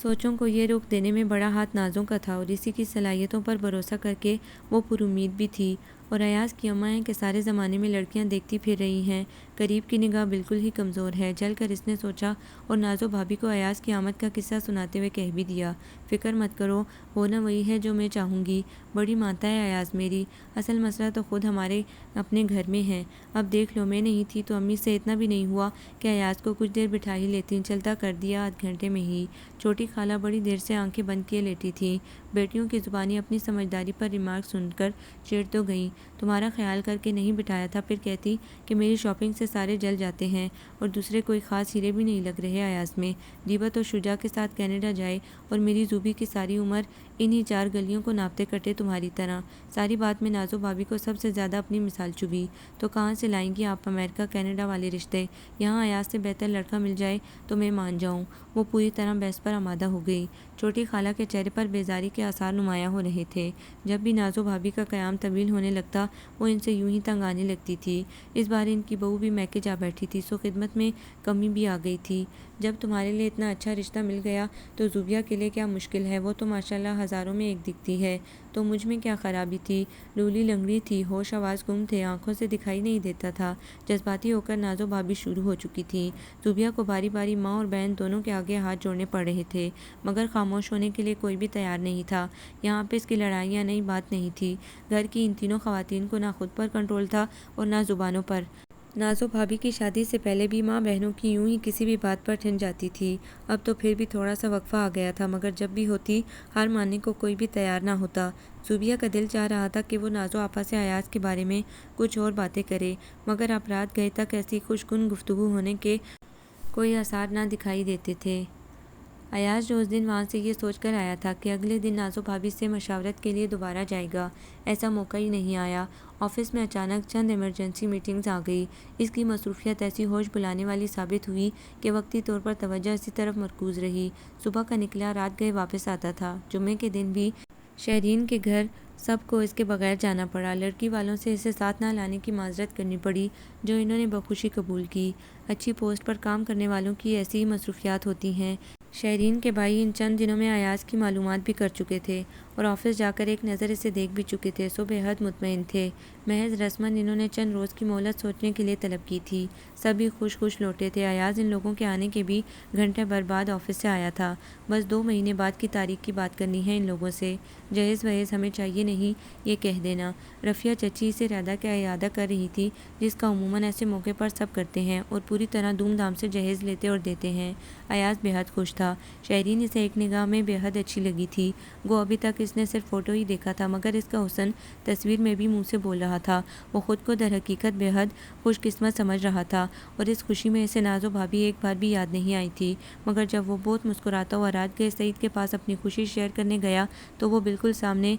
سوچوں کو یہ رخ دینے میں بڑا ہاتھ نازوں کا تھا اور اسی کی صلاحیتوں پر بھروسہ کر کے وہ پر امید بھی تھی۔ اور ایاز کی اماں ہیں کہ سارے زمانے میں لڑکیاں دیکھتی پھر رہی ہیں، قریب کی نگاہ بالکل ہی کمزور ہے۔ جل کر اس نے سوچا اور نازو بھابھی کو ایاز کی آمد کا قصہ سناتے ہوئے کہہ بھی دیا، فکر مت کرو، ہونا وہی ہے جو میں چاہوں گی۔ بڑی مانتا ہے ایاز میری، اصل مسئلہ تو خود ہمارے اپنے گھر میں ہے۔ اب دیکھ لو، میں نہیں تھی تو امی سے اتنا بھی نہیں ہوا کہ ایاز کو کچھ دیر بٹھا ہی لیتی، چلتا کر دیا آدھ گھنٹے میں ہی۔ چھوٹی خالہ بڑی دیر سے آنکھیں بند کیے لیٹی تھیں۔ بیٹیوں کی زبانی اپنی سمجھداری پر ریمارک سن کر چڑ تو گئیں۔ تمہارا خیال کر کے نہیں بٹھایا تھا، پھر کہتی کہ میری شاپنگ سے سارے جل جاتے ہیں اور دوسرے کوئی خاص ہیرے بھی نہیں لگ رہے ایاز میں۔ دیبا تو شجاع کے ساتھ کینیڈا جائے اور میری زوبی کی ساری عمر انہی چار گلیوں کو ناپتے کٹے تمہاری طرح۔ ساری بات میں نازو بھابھی کو سب سے زیادہ اپنی مثال چبھی۔ تو کہاں سے لائیں گی آپ امریکہ کینیڈا والے رشتے؟ یہاں ایاز سے بہتر لڑکا مل جائے تو میں مان جاؤں۔ وہ پوری طرح بحث پر آمادہ ہو گئی۔ چھوٹی خالہ کے چہرے پر بیزاری کے آثار نمایاں ہو رہے تھے۔ جب بھی نازو بھابھی کا قیام طویل ہونے لگتا وہ ان سے یوں ہی تنگ آنے لگتی تھی۔ اس بار ان کی بہو بھی میکے جا بیٹھی تھی سو خدمت میں کمی بھی آ گئی تھی۔ جب تمہارے لیے اتنا اچھا رشتہ مل گیا تو زوبیہ کے لیے کیا مشکل ہے؟ وہ تو ماشاءاللہ ہزاروں میں ایک دکھتی ہے، تو مجھ میں کیا خرابی تھی؟ لولی لنگڑی تھی، ہوش آواز گم تھے، آنکھوں سے دکھائی نہیں دیتا تھا۔ جذباتی ہو کر نازو بھابھی شروع ہو چکی تھیں۔ زوبیہ کو باری باری ماں اور بہن دونوں کے آگے ہاتھ جوڑنے پڑ رہے تھے، مگر خاموش ہونے کے لیے کوئی بھی تیار نہیں تھا۔ یہاں آپس کی لڑائیاں نئی بات نہیں تھی۔ گھر کی ان تینوں خواتین کو نہ خود پر کنٹرول تھا اور نہ زبانوں پر۔ نازو بھابھی کی شادی سے پہلے بھی ماں بہنوں کی یوں ہی کسی بھی بات پر ٹھن جاتی تھی۔ اب تو پھر بھی تھوڑا سا وقفہ آ گیا تھا، مگر جب بھی ہوتی ہار ماننے کو کوئی بھی تیار نہ ہوتا۔ زوبیہ کا دل چاہ رہا تھا کہ وہ نازو آپا سے ایاز کے بارے میں کچھ اور باتیں کرے، مگر اب رات گئے تک ایسی خوشگن گفتگو ہونے کے کوئی آثار نہ دکھائی دیتے تھے۔ ایاز جو اس دن وہاں سے یہ سوچ کر آیا تھا کہ اگلے دن نازو بھابھی سے مشاورت کے لیے دوبارہ جائے گا، ایسا موقع ہی نہیں آیا۔ آفس میں اچانک چند ایمرجنسی میٹنگز آ گئی۔ اس کی مصروفیت ایسی ہوش بلانے والی ثابت ہوئی کہ وقتی طور پر توجہ اسی طرف مرکوز رہی۔ صبح کا نکلا، رات گئے واپس آتا تھا۔ جمعے کے دن بھی شہرین کے گھر سب کو اس کے بغیر جانا پڑا۔ لڑکی والوں سے اسے ساتھ نہ لانے کی معذرت کرنی پڑی، جو انہوں نے بخوشی قبول کی۔ اچھی پوسٹ پر کام کرنے والوں کی ایسی ہی مصروفیات ہوتی ہیں۔ شہرین کے بھائی ان چند دنوں میں ایاز کی معلومات بھی کر چکے تھے اور آفس جا کر ایک نظر اسے دیکھ بھی چکے تھے، سو بے حد مطمئن تھے۔ محض رسماً انہوں نے چند روز کی مہلت سوچنے کے لیے طلب کی تھی۔ سبھی خوش لوٹے تھے۔ ایاز ان لوگوں کے آنے کے بھی گھنٹے بھر بعد آفس سے آیا تھا۔ بس 2 مہینے بعد کی تاریخ کی بات کرنی ہے ان لوگوں سے۔ جہیز وہیز ہمیں چاہیے نہیں، یہ کہہ دینا۔ رفیہ چچی اسے ارادہ کا اعادہ کر رہی تھی، جس کا عموماً ایسے موقع پر سب کرتے ہیں اور پوری طرح دھوم دھام سے جہیز لیتے اور دیتے ہیں۔ ایاز بے حد خوش تھا۔ شہرین اسے ایک نگاہ میں بے حد اچھی لگی تھی۔ گو ابھی تک اس نے صرف فوٹو ہی دیکھا تھا، مگر اس کا حسن تصویر میں بھی منہ سے بول رہا تھا۔ وہ خود کو در حقیقت بے حد خوش قسمت سمجھ رہا تھا اور اس خوشی میں اسے نازو بھابی ایک بار بھی یاد نہیں آئی تھی۔ مگر جب وہ بہت مسکراتا ہوا رات گئے سعید کے پاس اپنی خوشی شیئر کرنے گیا تو وہ بالکل سامنے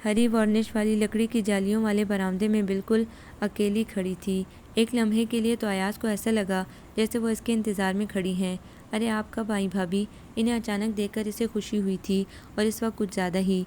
ہری وارنش والی لکڑی کی جالیوں والے برآمدے میں بالکل اکیلی کھڑی تھی۔ ایک لمحے کے لیے تو ایاز کو ایسا لگا جیسے وہ اس کے انتظار میں کھڑی ہیں۔ ارے آپ کب آئیں بھابی؟ انہیں اچانک دیکھ کر اسے خوشی ہوئی تھی اور اس وقت کچھ زیادہ ہی۔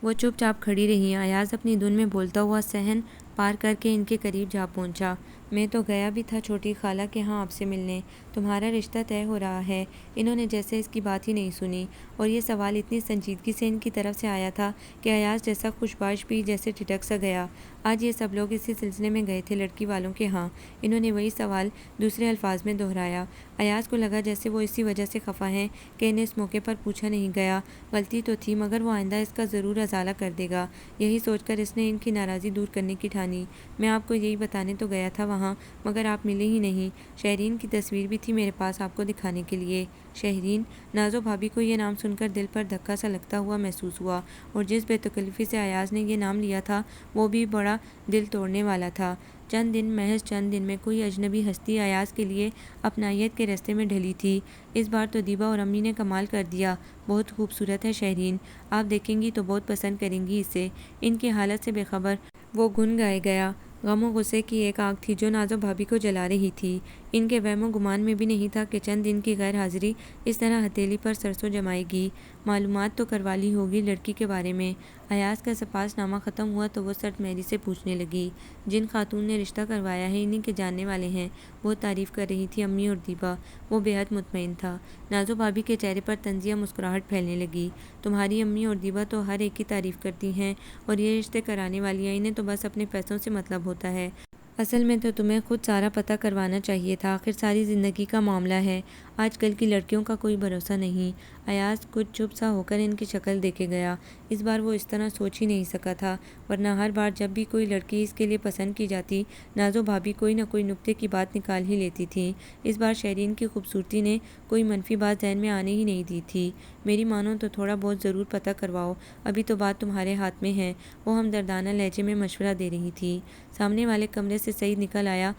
وہ چپ چاپ کھڑی رہی۔ ایاز اپنی دھن میں بولتا ہوا صحن پار کر کے ان کے قریب جا پہنچا۔ میں تو گیا بھی تھا چھوٹی خالہ کے ہاں آپ سے ملنے، تمہارا رشتہ طے ہو رہا ہے۔ انہوں نے جیسے اس کی بات ہی نہیں سنی، اور یہ سوال اتنی سنجیدگی سے ان کی طرف سے آیا تھا کہ ایاز جیسا خوشباش بھی جیسے ٹھٹک سا گیا۔ آج یہ سب لوگ اسی سلسلے میں گئے تھے لڑکی والوں کے ہاں۔ انہوں نے وہی سوال دوسرے الفاظ میں دہرایا۔ ایاز کو لگا جیسے وہ اسی وجہ سے خفا ہیں کہ انہیں اس موقع پر پوچھا نہیں گیا۔ غلطی تو تھی، مگر وہ آئندہ اس کا ضرور ازالہ کر دے گا۔ یہی سوچ کر اس نے ان کی ناراضی دور کرنے کی ٹھانی۔ میں آپ کو یہی بتانے تو گیا تھا وہاں، مگر آپ ملے ہی نہیں۔ شہرین کی تصویر بھی تھی میرے پاس آپ کو دکھانے کے لیے۔ شہرین؟ نازو بھابی کو یہ نام سن کر دل پر دھکا سا لگتا ہوا محسوس ہوا، اور جس بے تکلفی سے ایاز نے یہ نام لیا تھا وہ بھی بڑا دل توڑنے والا تھا۔ محض چند دن میں کوئی اجنبی ہستی ایاز کے لیے اپنائیت کے رستے میں ڈھلی تھی۔ اس بار تو دیبا اور امی نے کمال کر دیا۔ بہت خوبصورت ہے شہرین، آپ دیکھیں گی تو بہت پسند کریں گی اسے۔ ان کی حالت سے بے خبر وہ گنگنائے گیا۔ غم و غصے کی ایک آگ تھی جو نازو بھابی کو جلا رہی تھی۔ ان کے وہم و گمان میں بھی نہیں تھا کہ چند دن کی غیر حاضری اس طرح ہتھیلی پر سرسوں جمائے گی۔ معلومات تو کروا لی ہوگی لڑکی کے بارے میں؟ ایاز کا سپاس نامہ ختم ہوا تو وہ سرد میری سے پوچھنے لگی۔ جن خاتون نے رشتہ کروایا ہے انہی کے جاننے والے ہیں، بہت تعریف کر رہی تھی امی اور دیبا۔ وہ بے حد مطمئن تھا۔ نازو بھابی کے چہرے پر طنزیہ مسکراہٹ پھیلنے لگی۔ تمہاری امی اور دیبا تو ہر ایک کی تعریف کرتی ہیں، اور یہ رشتے کرانے والیاں، انہیں تو بس اپنے پیسوں سے مطلب ہوتا ہے۔ اصل میں تو تمہیں خود سارا پتہ کروانا چاہیے تھا، آخر ساری زندگی کا معاملہ ہے۔ آج کل کی لڑکیوں کا کوئی بھروسہ نہیں۔ ایاز کچھ چپ سا ہو کر ان کی شکل دیکھے گیا۔ اس بار وہ اس طرح سوچ ہی نہیں سکا تھا، ورنہ ہر بار جب بھی کوئی لڑکی اس کے لیے پسند کی جاتی، نازو بھابی کوئی نہ کوئی نکتے کی بات نکال ہی لیتی تھی۔ اس بار شہرین کی خوبصورتی نے کوئی منفی بات ذہن میں آنے ہی نہیں دی تھی۔ میری مانو تو تھوڑا بہت ضرور پتہ کرواؤ، ابھی تو بات تمہارے ہاتھ میں ہے، وہ ہمدردانہ لہجے میں مشورہ دے رہی تھی۔ سامنے والے کمرے سے سعید نکل آیا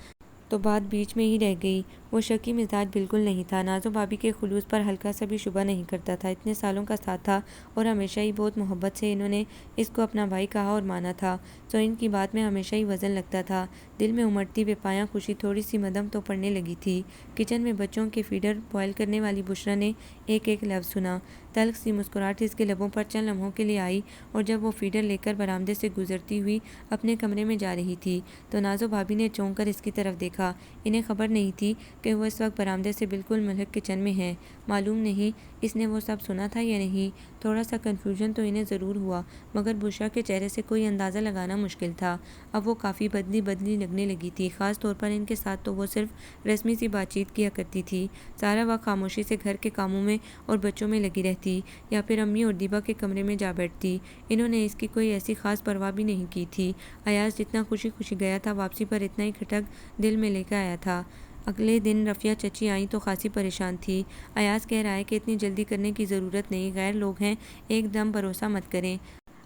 تو بات بیچ میں ہی رہ گئی۔ وہ شکی مزاج بالکل نہیں تھا، نازو بھابی کے خلوص پر ہلکا سا بھی شبہ نہیں کرتا تھا۔ اتنے سالوں کا ساتھ تھا اور ہمیشہ ہی بہت محبت سے انہوں نے اس کو اپنا بھائی کہا اور مانا تھا، تو ان کی بات میں ہمیشہ ہی وزن لگتا تھا۔ دل میں امڑتی بے پایاں خوشی تھوڑی سی مدھم تو پڑنے لگی تھی۔ کچن میں بچوں کے فیڈر بوائل کرنے والی بشرا نے ایک ایک لفظ سنا۔ تلخ سی مسکراہٹ اس کے لبوں پر چند لمحوں کے لیے آئی، اور جب وہ فیڈر لے کر برآمدے سے گزرتی ہوئی اپنے کمرے میں جا رہی تھی تو نازو بھابی نے چونک کر اس کی طرف دیکھا۔ انہیں خبر نہیں تھی کہ وہ اس وقت برآمدے سے بالکل ملحق کچن میں ہے۔ معلوم نہیں اس نے وہ سب سنا تھا یا نہیں۔ تھوڑا سا کنفیوژن تو انہیں ضرور ہوا، مگر بشرا کے چہرے سے کوئی اندازہ لگانا مشکل تھا۔ اب وہ کافی بدلی لگنے لگی تھی، خاص طور پر ان کے ساتھ تو وہ صرف رسمی سی بات چیت کیا کرتی تھی، سارا وقت خاموشی سے گھر کے کاموں میں اور بچوں میں لگی رہتی، یا پھر امی اور دیبا کے کمرے میں جا بیٹھتی۔ انہوں نے اس کی کوئی ایسی خاص پرواہ بھی نہیں کی تھی۔ ایاز جتنا خوشی گیا تھا واپسی پر اتنا ہی کھٹک دل میں لے کے آیا تھا۔ اگلے دن رفیہ چچی آئیں تو خاصی پریشان تھی۔ ایاز کہہ رہا ہے کہ اتنی جلدی کرنے کی ضرورت نہیں، غیر لوگ ہیں، ایک دم بھروسہ مت کریں۔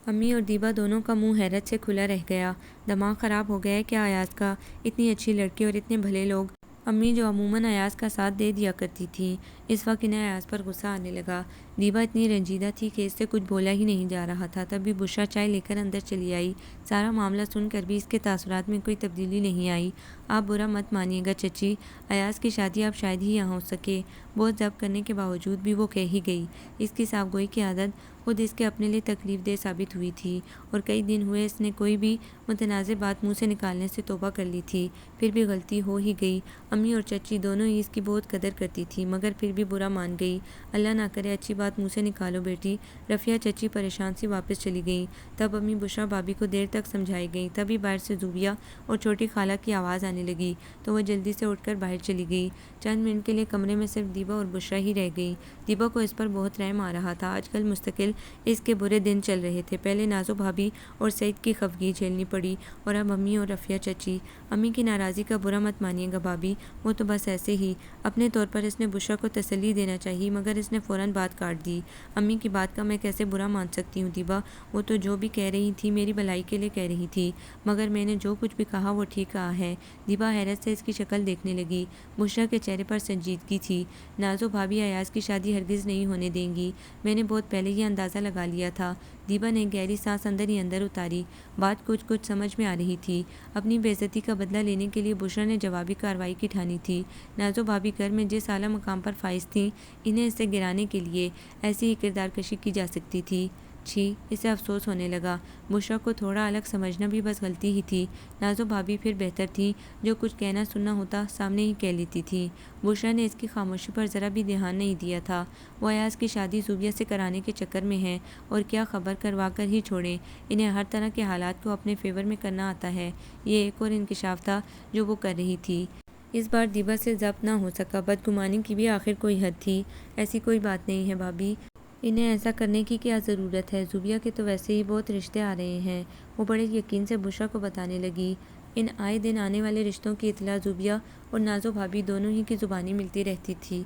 امی اور دیبا دونوں کا منہ حیرت سے کھلا رہ گیا۔ دماغ خراب ہو گیا ہے کیا ایاز کا؟ اتنی اچھی لڑکی اور اتنے بھلے لوگ۔ امی جو عموماً ایاز کا ساتھ دے دیا کرتی تھی، اس وقت انہیں ایاز پر غصہ آنے لگا۔ دیبا اتنی رنجیدہ تھی کہ اس سے کچھ بولا ہی نہیں جا رہا تھا۔ تب بھی بشریٰ چائے لے کر اندر چلی آئی۔ سارا معاملہ سن کر بھی اس کے تاثرات میں کوئی تبدیلی نہیں آئی۔ آپ برا مت مانیے گا چچی، ایاز کی شادی اب شاید ہی یہاں ہو سکے۔ بہت ضبط کرنے کے باوجود بھی وہ کہہ ہی گئی۔ اس کی صاف گوئی کی عادت خود اس کے اپنے لیے تکلیف دہ ثابت ہوئی تھی، اور کئی دن ہوئے اس نے کوئی بھی متنازع بات منہ سے نکالنے سے توبہ کر لی تھی، پھر بھی غلطی ہو ہی گئی۔ امی اور چچی دونوں ہی اس کی بہت قدر کرتی تھیں، مگر پھر بھی برا مان گئی۔ اللہ نہ کرے اچھی بات منہ سے نکالو بیٹی۔ رفیہ چچی پریشان سی واپس چلی گئیں۔ تب امی بشریٰ بھابھی کو دیر تک سمجھائی گئیں۔ تبھی باہر سے زوبیہ اور چھوٹی خالہ کی آواز آنے لگی تو وہ جلدی سے اٹھ کر باہر چلی گئی۔ چند منٹ کے لیے کمرے میں صرف دیبا اور بشریٰ ہی رہ گئیں۔ دیبا کو اس پر بہت رحم آ رہا تھا۔ آج کل مستقل اس کے برے دن چل رہے تھے۔ پہلے نازو بھابھی اور سعید کی خفگی جھیلنی پڑی، اور اب امی اور رفیہ چچی۔ امی کی ناراضی کا برا مت مانیے گا بھابھی، وہ تو بس ایسے ہی۔ اپنے طور پر اس نے بشریٰ کو تسلی دینا چاہی، مگر اس نے فوراً بات کاٹ دی۔ امی کی بات کا میں کیسے برا مان سکتی ہوں دیبا؟ وہ تو جو بھی کہہ رہی تھی میری بھلائی کے لیے کہہ رہی تھی، مگر میں نے جو کچھ بھی کہا وہ ٹھیک کہا ہے۔ دیبا حیرت سے اس کی شکل دیکھنے لگی۔ بشریٰ کے چہرے پر سنجیدگی تھی۔ نازو بھابھی ایاز کی شادی ہرگز نہیں ہونے دیں گی، میں نے بہت پہلے یہ اندازہ لگا لیا تھا۔ دیبا نے گہری سانس اندر ہی اندر اتاری۔ بات کچھ سمجھ میں آ رہی تھی۔ اپنی بے عزتی کا بدلہ لینے کے لیے بشریٰ نے جوابی کارروائی کی ٹھانی تھی۔ نازو بھابھی گھر میں جس اعلیٰ مقام پر فائز تھیں، انہیں اس سے گرانے کے لیے ایسی ہی کردار کشی کی جا سکتی تھی۔ چھی، اسے افسوس ہونے لگا۔ بشریٰ کو تھوڑا الگ سمجھنا بھی بس غلطی ہی تھی۔ نازو بھابھی پھر بہتر تھیں، جو کچھ کہنا سننا ہوتا سامنے ہی کہہ لیتی تھیں۔ بشریٰ نے اس کی خاموشی پر ذرا بھی دھیان نہیں دیا تھا۔ وہ ایاز کی شادی زوبیہ سے کرانے کے چکر میں ہیں، اور کیا خبر کروا کر ہی چھوڑیں، انہیں ہر طرح کے حالات کو اپنے فیور میں کرنا آتا ہے۔ یہ ایک اور انکشاف تھا جو وہ کر رہی تھی۔ اس بار دیبا سے ضبط نہ ہو سکا۔ بدگمانی کی بھی آخر کوئی حد تھی۔ ایسی کوئی بات نہیں ہے بھابھی، انہیں ایسا کرنے کی کیا ضرورت ہے؟ زوبیہ کے تو ویسے ہی بہت رشتے آ رہے ہیں، وہ بڑے یقین سے بشریٰ کو بتانے لگی۔ ان آئے دن آنے والے رشتوں کی اطلاع زوبیہ اور نازو بھابھی دونوں ہی کی زبانی ملتی رہتی تھی،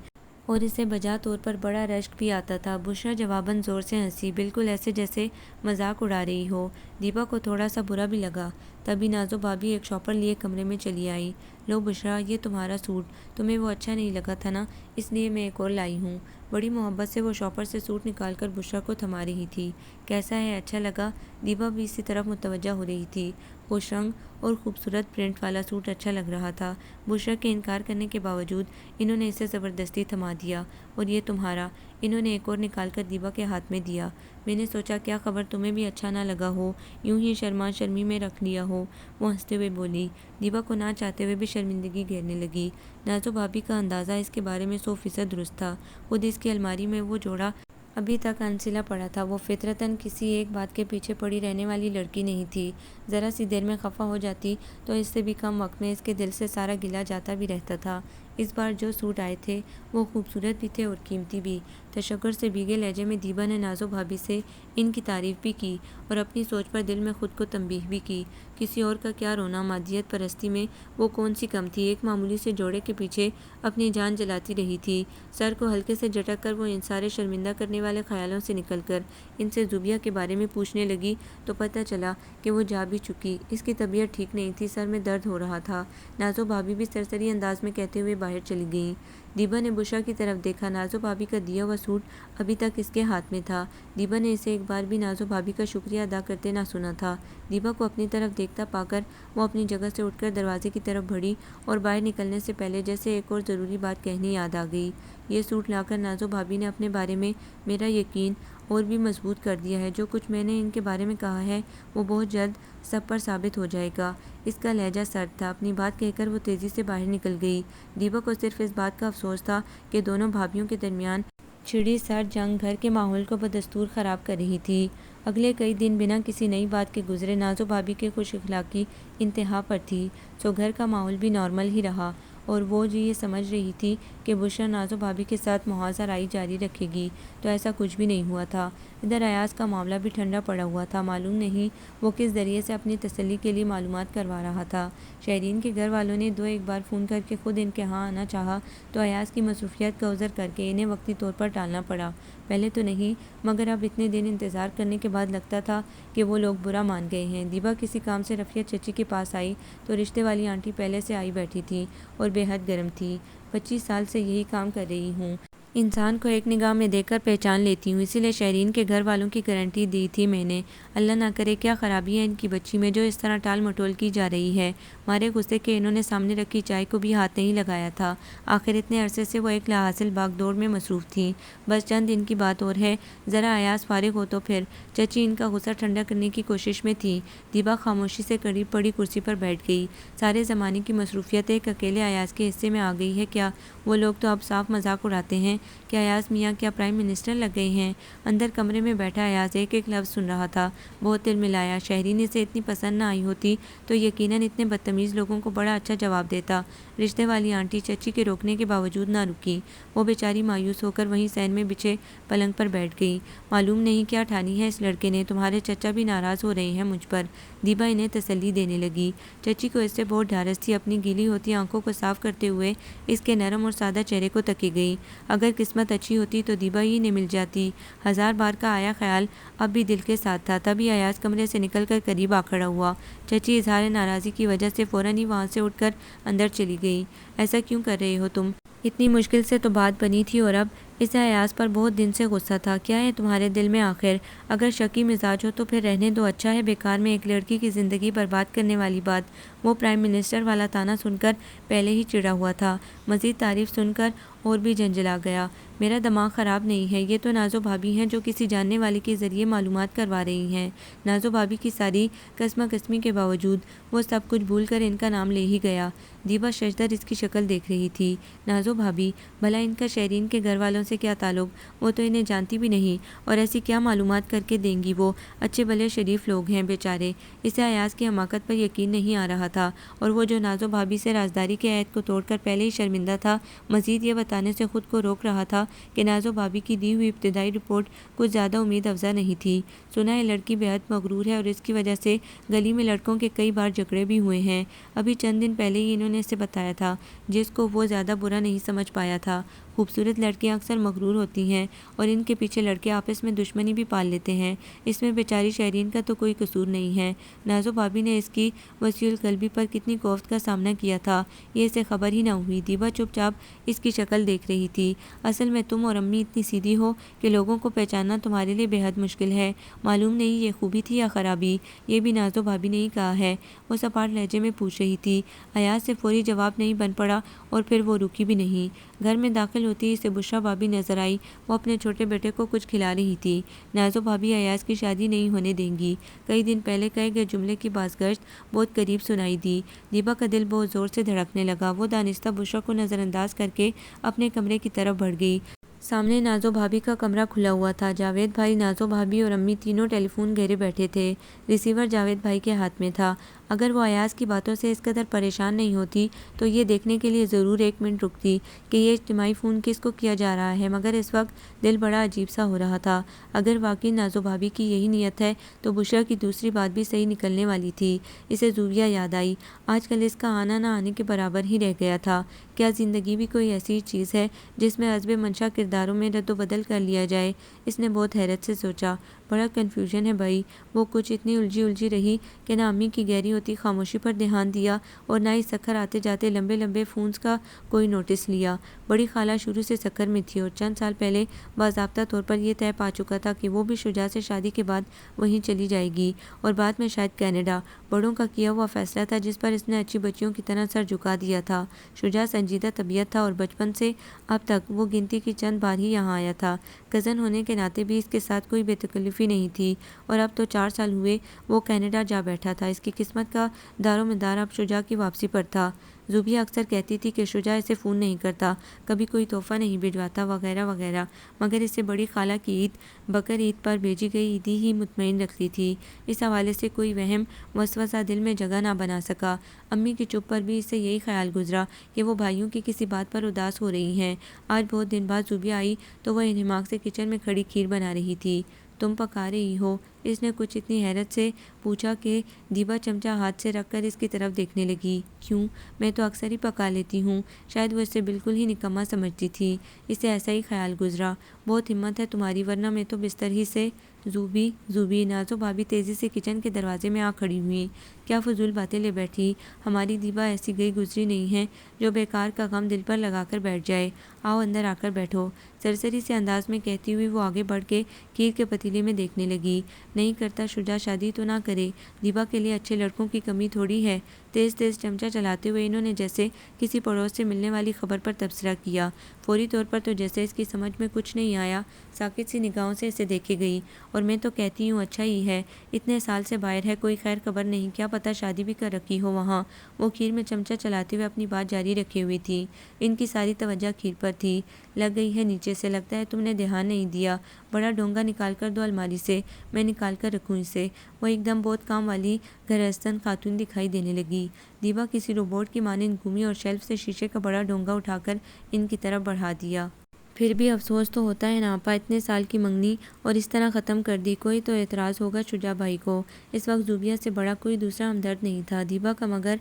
اور اسے بجا طور پر بڑا رشک بھی آتا تھا۔ بشریٰ جواباً زور سے ہنسی، بالکل ایسے جیسے مذاق اڑا رہی ہو۔ دیبا کو تھوڑا سا برا بھی لگا۔ تبھی نازو بھابھی ایک شاپر لیے کمرے میں چلی آئی۔ لو بشریٰ، یہ تمہارا سوٹ، تمہیں وہ اچھا نہیں لگا تھا نا، اس لیے میں ایک اور لائی ہوں۔ بڑی محبت سے وہ شاپر سے سوٹ نکال کر بشریٰ کو تھما رہی تھی۔ کیسا ہے، اچھا لگا؟ دیبا بھی اسی طرف متوجہ ہو رہی تھی۔ خوش رنگ اور خوبصورت پرنٹ والا سوٹ اچھا لگ رہا تھا۔ بشریٰ کے انکار کرنے کے باوجود انہوں نے اسے زبردستی تھما دیا۔ اور یہ تمہارا، انہوں نے ایک اور نکال کر دیبا کے ہاتھ میں دیا۔ میں نے سوچا کیا خبر تمہیں بھی اچھا نہ لگا ہو، یوں ہی شرما شرمی میں رکھ لیا ہو، وہ ہنستے ہوئے بولی۔ دیبا کو نہ چاہتے ہوئے بھی شرمندگی گھیرنے لگی۔ نازو بھابھی کا اندازہ اس کے بارے میں 100% درست تھا۔ خود اس کی الماری میں وہ جوڑا ابھی تک انسلا پڑا تھا۔ وہ فطرتاً کسی ایک بات کے پیچھے پڑی رہنے والی لڑکی نہیں تھی۔ ذرا سی دیر میں خفا ہو جاتی تو اس سے بھی کم وقت میں اس کے دل سے سارا گلہ جاتا بھی رہتا تھا۔ اس بار جو سوٹ آئے تھے وہ خوبصورت بھی تھے اور قیمتی بھی۔ تشکر سے بھیگے لہجے میں دیبا نے نازو بھابھی سے ان کی تعریف بھی کی، اور اپنی سوچ پر دل میں خود کو تنبیہ بھی کی۔ کسی اور کا کیا رونا، مادیت پرستی میں وہ کون سی کم تھی؟ ایک معمولی سے جوڑے کے پیچھے اپنی جان جلاتی رہی تھی۔ سر کو ہلکے سے جھٹک کر وہ ان سارے شرمندہ کرنے والے خیالوں سے نکل کر ان سے زوبیہ کے بارے میں پوچھنے لگی تو پتہ چلا کہ وہ جا بھی چکی۔ اس کی طبیعت ٹھیک نہیں تھی، سر میں درد ہو رہا تھا۔ نازو بھابھی بھی سرسری انداز میں کہتے ہوئے باہر چلی گئیں۔ دیبا نے بشریٰ کی طرف دیکھا۔ نازو بھابھی کا دیا ہوا سوٹ ابھی تک اس کے ہاتھ میں تھا۔ دیبا نے اسے ایک بار بھی نازو بھابھی کا شکریہ ادا کرتے نہ سنا تھا۔ دیبا کو اپنی طرف دیکھتا پا کر وہ اپنی جگہ سے اٹھ کر دروازے کی طرف بڑھی، اور باہر نکلنے سے پہلے جیسے ایک اور ضروری بات کہنی یاد آ گئی۔ یہ سوٹ لا کر نازو بھابھی نے اپنے بارے میں میرا یقین اور بھی مضبوط کر دیا ہے۔ جو کچھ میں نے ان کے بارے میں کہا ہے وہ بہت جلد سب پر ثابت ہو جائے گا۔ اس کا لہجہ سرد تھا۔ اپنی بات کہہ کر وہ تیزی سے باہر نکل گئی۔ دیبا کو صرف اس بات کا افسوس تھا کہ دونوں بھابھیوں کے درمیان چھڑی سرد جنگ گھر کے ماحول کو بدستور خراب کر رہی تھی۔ اگلے کئی دن بنا کسی نئی بات کے گزرے۔ نازو بھابھی کی خوش اخلاقی انتہا پر تھی، سو گھر کا ماحول بھی نارمل ہی رہا، اور وہ جو یہ سمجھ رہی تھی کہ بشریٰ نازو بھابھی کے ساتھ محاذ آرائی جاری رکھے گی، تو ایسا کچھ بھی نہیں ہوا تھا۔ ادھر ایاز کا معاملہ بھی ٹھنڈا پڑا ہوا تھا۔ معلوم نہیں وہ کس ذریعے سے اپنی تسلی کے لیے معلومات کروا رہا تھا۔ شہرین کے گھر والوں نے ایک بار فون کر کے خود ان کے ہاں آنا چاہا تو ایاز کی مصروفیات کا عذر کر کے انہیں وقتی طور پر ٹالنا پڑا۔ پہلے تو نہیں، مگر اب اتنے دن انتظار کرنے کے بعد لگتا تھا کہ وہ لوگ برا مان گئے ہیں۔ دیبا کسی کام سے رفیہ چچی کے پاس آئی تو رشتے والی آنٹی پہلے سے آئی بیٹھی تھی اور بے حد گرم تھی۔ 25 سال سے یہی کام کر رہی ہوں، انسان کو ایک نگاہ میں دیکھ کر پہچان لیتی ہوں، اسی لیے شہرین کے گھر والوں کی گارنٹی دی تھی میں نے۔ اللہ نہ کرے کیا خرابی ہے ان کی بچی میں جو اس طرح ٹال مٹول کی جا رہی ہے۔ مارے غصے کے انہوں نے سامنے رکھی چائے کو بھی ہاتھ نہیں لگایا تھا۔ آخر اتنے عرصے سے وہ ایک لاحاصل بھاگ دوڑ میں مصروف تھیں۔ بس چند دن کی بات اور ہے، ذرا ایاز فارغ ہو تو پھر۔ چچی ان کا غصہ ٹھنڈا کرنے کی کوشش میں تھی۔ دیبا خاموشی سے قریب پڑی کرسی پر بیٹھ گئی۔ سارے زمانے کی مصروفیت ایک اکیلے ایاز کے حصے میں آ گئی ہے کیا؟ وہ لوگ تو اب صاف مذاق اڑاتے ہیں کہ ایاز میاں کیا پرائم منسٹر لگ گئے ہیں؟ اندر کمرے میں بیٹھا ایاز ایک ایک لفظ سن رہا تھا، بہت دل ملایا۔ شہرین اسے اتنی پسند نہ آئی ہوتی تو یقیناً اتنے بدتمیز لوگوں کو بڑا اچھا جواب دیتا۔ رشتے والی آنٹی چچی کے روکنے کے باوجود نہ رکی۔ وہ بیچاری مایوس ہو کر وہیں سین میں بچھے پلنگ پر بیٹھ گئی۔ معلوم نہیں کیا ٹھانی ہے اس لڑکے نے، تمہارے چچا بھی ناراض ہو رہے ہیں مجھ پر۔ دیبا انہیں تسلی دینے لگی۔ چچی کو اس سے بہت ڈھارس تھی، اپنی گیلی ہوتی آنکھوں کو صاف کرتے ہوئے اس کے نرم اور سادہ چہرے کو تکی گئی۔ اگر قسمت اچھی ہوتی تو دیبا ہی نے مل جاتی۔ ہزار بار کا آیا خیال اب بھی دل کے ساتھ تھا۔ تبھی ایاز کمرے سے نکل کر قریب آ کھڑا ہوا۔ چچی اظہار ناراضی کی وجہ سے فوراً ہی وہاں سے اٹھ کر اندر چلی گئی۔ ایسا کیوں کر رہے ہو تم؟ اتنی مشکل سے تو بات بنی تھی اور اب؟ اسے ایاز پر بہت دن سے غصہ تھا۔ کیا ہے تمہارے دل میں آخر؟ اگر شکی مزاج ہو تو پھر رہنے دو، اچھا ہے بیکار میں ایک لڑکی کی زندگی برباد کرنے والی بات۔ وہ پرائم منسٹر والا طعنہ سن کر پہلے ہی چڑا ہوا تھا، مزید تعریف سن کر اور بھی جھنجھلا گیا۔ میرا دماغ خراب نہیں ہے، یہ تو نازو بھابی ہیں جو کسی جاننے والے کے ذریعے معلومات کروا رہی ہیں۔ نازو بھابی کی ساری قسمہ قسمی کے باوجود وہ سب کچھ بھول کر ان کا نام لے ہی گیا۔ دیبا ششدر اس کی شکل دیکھ رہی تھی۔ نازو بھابی؟ بھلا ان کا شہرین کے گھر والوں سے کیا تعلق؟ وہ تو انہیں جانتی بھی نہیں، اور ایسی کیا معلومات کر کے دیں گی وہ؟ اچھے بھلے شریف لوگ ہیں بیچارے۔ اسے ایاز کی حماقت پر یقین نہیں آ رہا تھا، اور وہ جو نازو بھابی سے رازداری کے عہد کو توڑ کر پہلے ہی شرمندہ تھا، مزید یہ بتانے سے خود کو روک رہا تھا کہ نازو بھابی کی دی ہوئی ابتدائی رپورٹ کچھ زیادہ امید افزا نہیں تھی۔ سنا ہے لڑکی بے حد مغرور ہے اور اس کی وجہ سے گلی میں لڑکوں کے کئی بار جھگڑے بھی ہوئے ہیں۔ ابھی چند دن پہلے ہی انہوں نے اسے بتایا تھا، جس کو وہ زیادہ برا نہیں سمجھ پایا تھا۔ خوبصورت لڑکیاں اکثر مغرور ہوتی ہیں اور ان کے پیچھے لڑکے آپس میں دشمنی بھی پال لیتے ہیں۔ اس میں بیچاری شہرین کا تو کوئی قصور نہیں ہے۔ نازو بھابی نے اس کی وسیع القلبی پر کتنی کوفت کا سامنا کیا تھا، یہ اسے خبر ہی نہ ہوئی۔ دیبا چپ چاپ اس کی شکل دیکھ رہی تھی۔ اصل میں تم اور امی اتنی سیدھی ہو کہ لوگوں کو پہچاننا تمہارے لیے بے حد مشکل ہے۔ معلوم نہیں یہ خوبی تھی یا خرابی، یہ بھی نازو بھابی نے ہی کہا ہے، وہ سپاٹ لہجے میں پوچھ رہی تھی۔ ایاز سے فوری جواب نہیں بن پڑا اور پھر وہ رکی بھی نہیں۔ گھر میں داخل ہوتی ہی اسے بشریٰ بھابی نظر آئی۔ وہ اپنے چھوٹے بیٹے کو کچھ کھلا رہی تھی۔ نازو بھابی ایاز کی شادی نہیں ہونے دیں گی، کئی دن پہلے کہے گئے جملے کی بازگشت بہت قریب سنائی دی۔ دیبا کا دل بہت زور سے دھڑکنے لگا۔ وہ دانستہ بشریٰ کو نظر انداز کر کے اپنے کمرے کی طرف بڑھ گئی۔ سامنے نازو بھابی کا کمرہ کھلا ہوا تھا۔ جاوید بھائی، نازو بھابی اور امی تینوں ٹیلی فون گھیرے بیٹھے تھے۔ ریسیور جاوید بھائی کے ہاتھ میں تھا۔ اگر وہ ایاز کی باتوں سے اس قدر پریشان نہیں ہوتی تو یہ دیکھنے کے لیے ضرور ایک منٹ رکتی کہ یہ اجتماعی فون کس کو کیا جا رہا ہے، مگر اس وقت دل بڑا عجیب سا ہو رہا تھا۔ اگر واقعی نازو بھابی کی یہی نیت ہے تو بشریٰ کی دوسری بات بھی صحیح نکلنے والی تھی۔ اسے زوبیہ یاد آئی۔ آج کل اس کا آنا نہ آنے کے برابر ہی رہ گیا تھا۔ کیا زندگی بھی کوئی ایسی چیز ہے جس میں حسب منشا کرداروں میں رد و بدل کر لیا جائے؟ اس نے بہت حیرت سے سوچا۔ بڑا کنفیوژن ہے بھائی۔ وہ کچھ اتنی الجھی رہی کہ نہ امی کی گہری ہوتی خاموشی پر دھیان دیا اور نہ ہی سکھر آتے جاتے لمبے لمبے فونز کا کوئی نوٹس لیا۔ بڑی خالہ شروع سے سکھر میں تھی اور چند سال پہلے باضابطہ طور پر یہ طے پا چکا تھا کہ وہ بھی شجاع سے شادی کے بعد وہیں چلی جائے گی اور بعد میں شاید کینیڈا۔ بڑوں کا کیا ہوا فیصلہ تھا جس پر اس نے اچھی بچیوں کی طرح سر جھکا دیا تھا۔ شجاع سنجیدہ طبیعت تھا اور بچپن سے اب تک وہ گنتی کی چند بار ہی یہاں آیا تھا۔ کزن ہونے کے ناطے بھی اس کے ساتھ کوئی بے تکلفی نہیں تھی، اور اب تو 4 سال ہوئے وہ کینیڈا جا بیٹھا تھا۔ اس کی قسمت کا دار و مدار اب شجاع کی واپسی پر تھا۔ زوبیہ اکثر کہتی تھی کہ شجاع اسے فون نہیں کرتا، کبھی کوئی تحفہ نہیں بھجواتا وغیرہ وغیرہ، مگر اسے بڑی خالہ کی عید بقر عید پر بھیجی گئی عیدی ہی مطمئن رکھتی تھی۔ اس حوالے سے کوئی وہم وسوسہ دل میں جگہ نہ بنا سکا۔ امی کی چپ پر بھی اس سے یہی خیال گزرا کہ وہ بھائیوں کی کسی بات پر اداس ہو رہی ہیں۔ آج بہت دن بعد زوبیہ آئی تو وہ انہماک سے کچن میں کھڑی کھیر بنا رہی تھی۔ تم پکا رہی ہو؟ اس نے کچھ اتنی حیرت سے پوچھا کہ دیبا چمچہ ہاتھ سے رکھ کر اس کی طرف دیکھنے لگی۔ کیوں؟ میں تو اکثر ہی پکا لیتی ہوں۔ شاید وہ اسے بالکل ہی نکما سمجھتی تھی۔ اسے ایسا ہی خیال گزرا۔ بہت ہمت ہے تمہاری، ورنہ میں تو بستر ہی سے۔ زوبی، نازو بھابی تیزی سے کچن کے دروازے میں آ کھڑی ہوئی۔ کیا فضول باتیں لے بیٹھی؟ ہماری دیبا ایسی گئی گزری نہیں ہے جو بیکار کا غم دل پر لگا کر بیٹھ جائے۔ آؤ اندر آ کر بیٹھو، سرسری سے انداز میں کہتی ہوئی وہ آگے بڑھ کے کھیر کے پتیلے میں دیکھنے لگی۔ نہیں کرتا شجاع شادی تو نہ کرے، دیبا کے لیے اچھے لڑکوں کی کمی تھوڑی ہے۔ تیز تیز چمچہ چلاتے ہوئے انہوں نے جیسے کسی پڑوس سے ملنے والی خبر پر تبصرہ کیا۔ فوری طور پر تو جیسے اس کی سمجھ میں کچھ نہیں آیا، ساکت سی نگاہوں سے اسے دیکھے گئی۔ اور میں تو کہتی ہوں اچھا ہی ہے، اتنے سال سے باہر ہے، کوئی خیر خبر نہیں، کیا پتہ شادی بھی کر رکھی ہو وہاں۔ وہ کھیر میں چمچہ چلاتے ہوئے اپنی بات جاری رکھے ہوئی تھی۔ ان کی ساری توجہ کھیر پر تھی۔ لگ گئی ہے نیچے سے، لگتا ہے تم نے دھیان نہیں دیا۔ بڑا ڈونگا نکال کر دو الماری سے، میں نکال کر رکھوں اسے۔ وہ ایک دم بہت کام والی گرہستن خاتون دکھائی دینے لگی۔ دیبا کسی روبوٹ کی مانند گھومی اور شیلف سے شیشے کا بڑا ڈونگا اٹھا کر ان کی طرف بڑھا دیا۔ پھر بھی افسوس تو ہوتا ہے نا آپا، اتنے سال کی منگنی اور اس طرح ختم کر دی۔ کوئی تو اعتراض ہوگا شجاع بھائی کو۔ اس وقت زوبیہ سے بڑا کوئی دوسرا ہمدرد نہیں تھا دیبا کا، مگر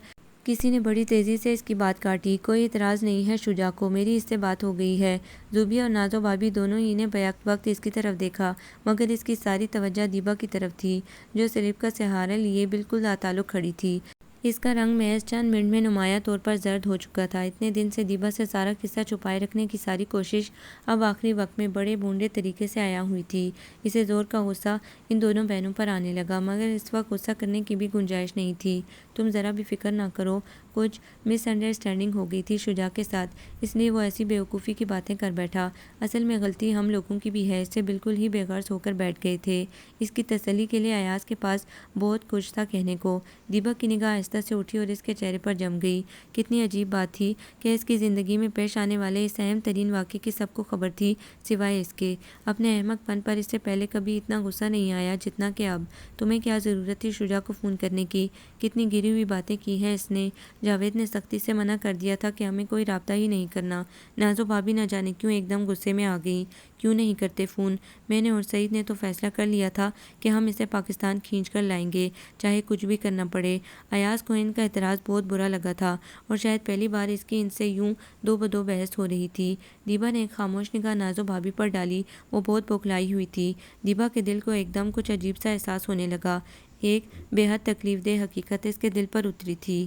کسی نے بڑی تیزی سے اس کی بات کاٹی۔ کوئی اعتراض نہیں ہے شجاع کو، میری اس سے بات ہو گئی ہے۔ زوبیہ اور نازو بھابی دونوں ہی نے بیک وقت اس کی طرف دیکھا، مگر اس کی ساری توجہ دیبا کی طرف تھی، جو سلیب کا سہارا لیے بالکل لاتعلق کھڑی تھی۔ اس کا رنگ محض چند منٹ میں نمایاں طور پر زرد ہو چکا تھا۔ اتنے دن سے دیبا سے سارا قصہ چھپائے رکھنے کی ساری کوشش اب آخری وقت میں بڑے بونڈے طریقے سے عیاں ہوئی تھی۔ اسے زور کا غصہ ان دونوں بہنوں پر آنے لگا، مگر اس وقت غصہ کرنے کی بھی گنجائش نہیں تھی۔ تم ذرا بھی فکر نہ کرو، کچھ مس انڈرسٹینڈنگ ہو گئی تھی شجاع کے ساتھ، اس لیے وہ ایسی بیوقوفی کی باتیں کر بیٹھا۔ اصل میں غلطی ہم لوگوں کی بھی ہے، اس سے بالکل ہی بے غرض ہو کر بیٹھ گئے تھے۔ اس کی تسلی کے لیے ایاز کے پاس بہت کچھ تھا کہنے کو۔ دیبا کی نگاہ آہستہ سے اٹھی اور اس کے چہرے پر جم گئی۔ کتنی عجیب بات تھی کہ اس کی زندگی میں پیش آنے والے اس اہم ترین واقعے کی سب کو خبر تھی سوائے اس کے۔ اپنے احمق پن پر اس سے پہلے کبھی اتنا غصہ نہیں آیا جتنا کہ اب۔ تمہیں کیا ضرورت تھی شجاع کو فون کرنے کی؟ کتنی گری ہوئی باتیں کی ہیں اس نے۔ جاوید نے سختی سے منع کر دیا تھا کہ ہمیں کوئی رابطہ ہی نہیں کرنا۔ نازو بھابی نہ جانے کیوں ایک دم غصے میں آ گئی۔ کیوں نہیں کرتے فون؟ میں نے اور سعید نے تو فیصلہ کر لیا تھا کہ ہم اسے پاکستان کھینچ کر لائیں گے، چاہے کچھ بھی کرنا پڑے۔ ایاز کو ان کا اعتراض بہت برا لگا تھا، اور شاید پہلی بار اس کی ان سے یوں دو بدو بحث ہو رہی تھی۔ دیبا نے ایک خاموش نگاہ نازو بھابی پر ڈالی، وہ بہت بوکھلائی ہوئی تھی۔ دیبا کے دل کو ایک دم کچھ عجیب سا احساس ہونے لگا۔ ایک بے حد تکلیف دہ حقیقت اس کے دل پر اتری تھی۔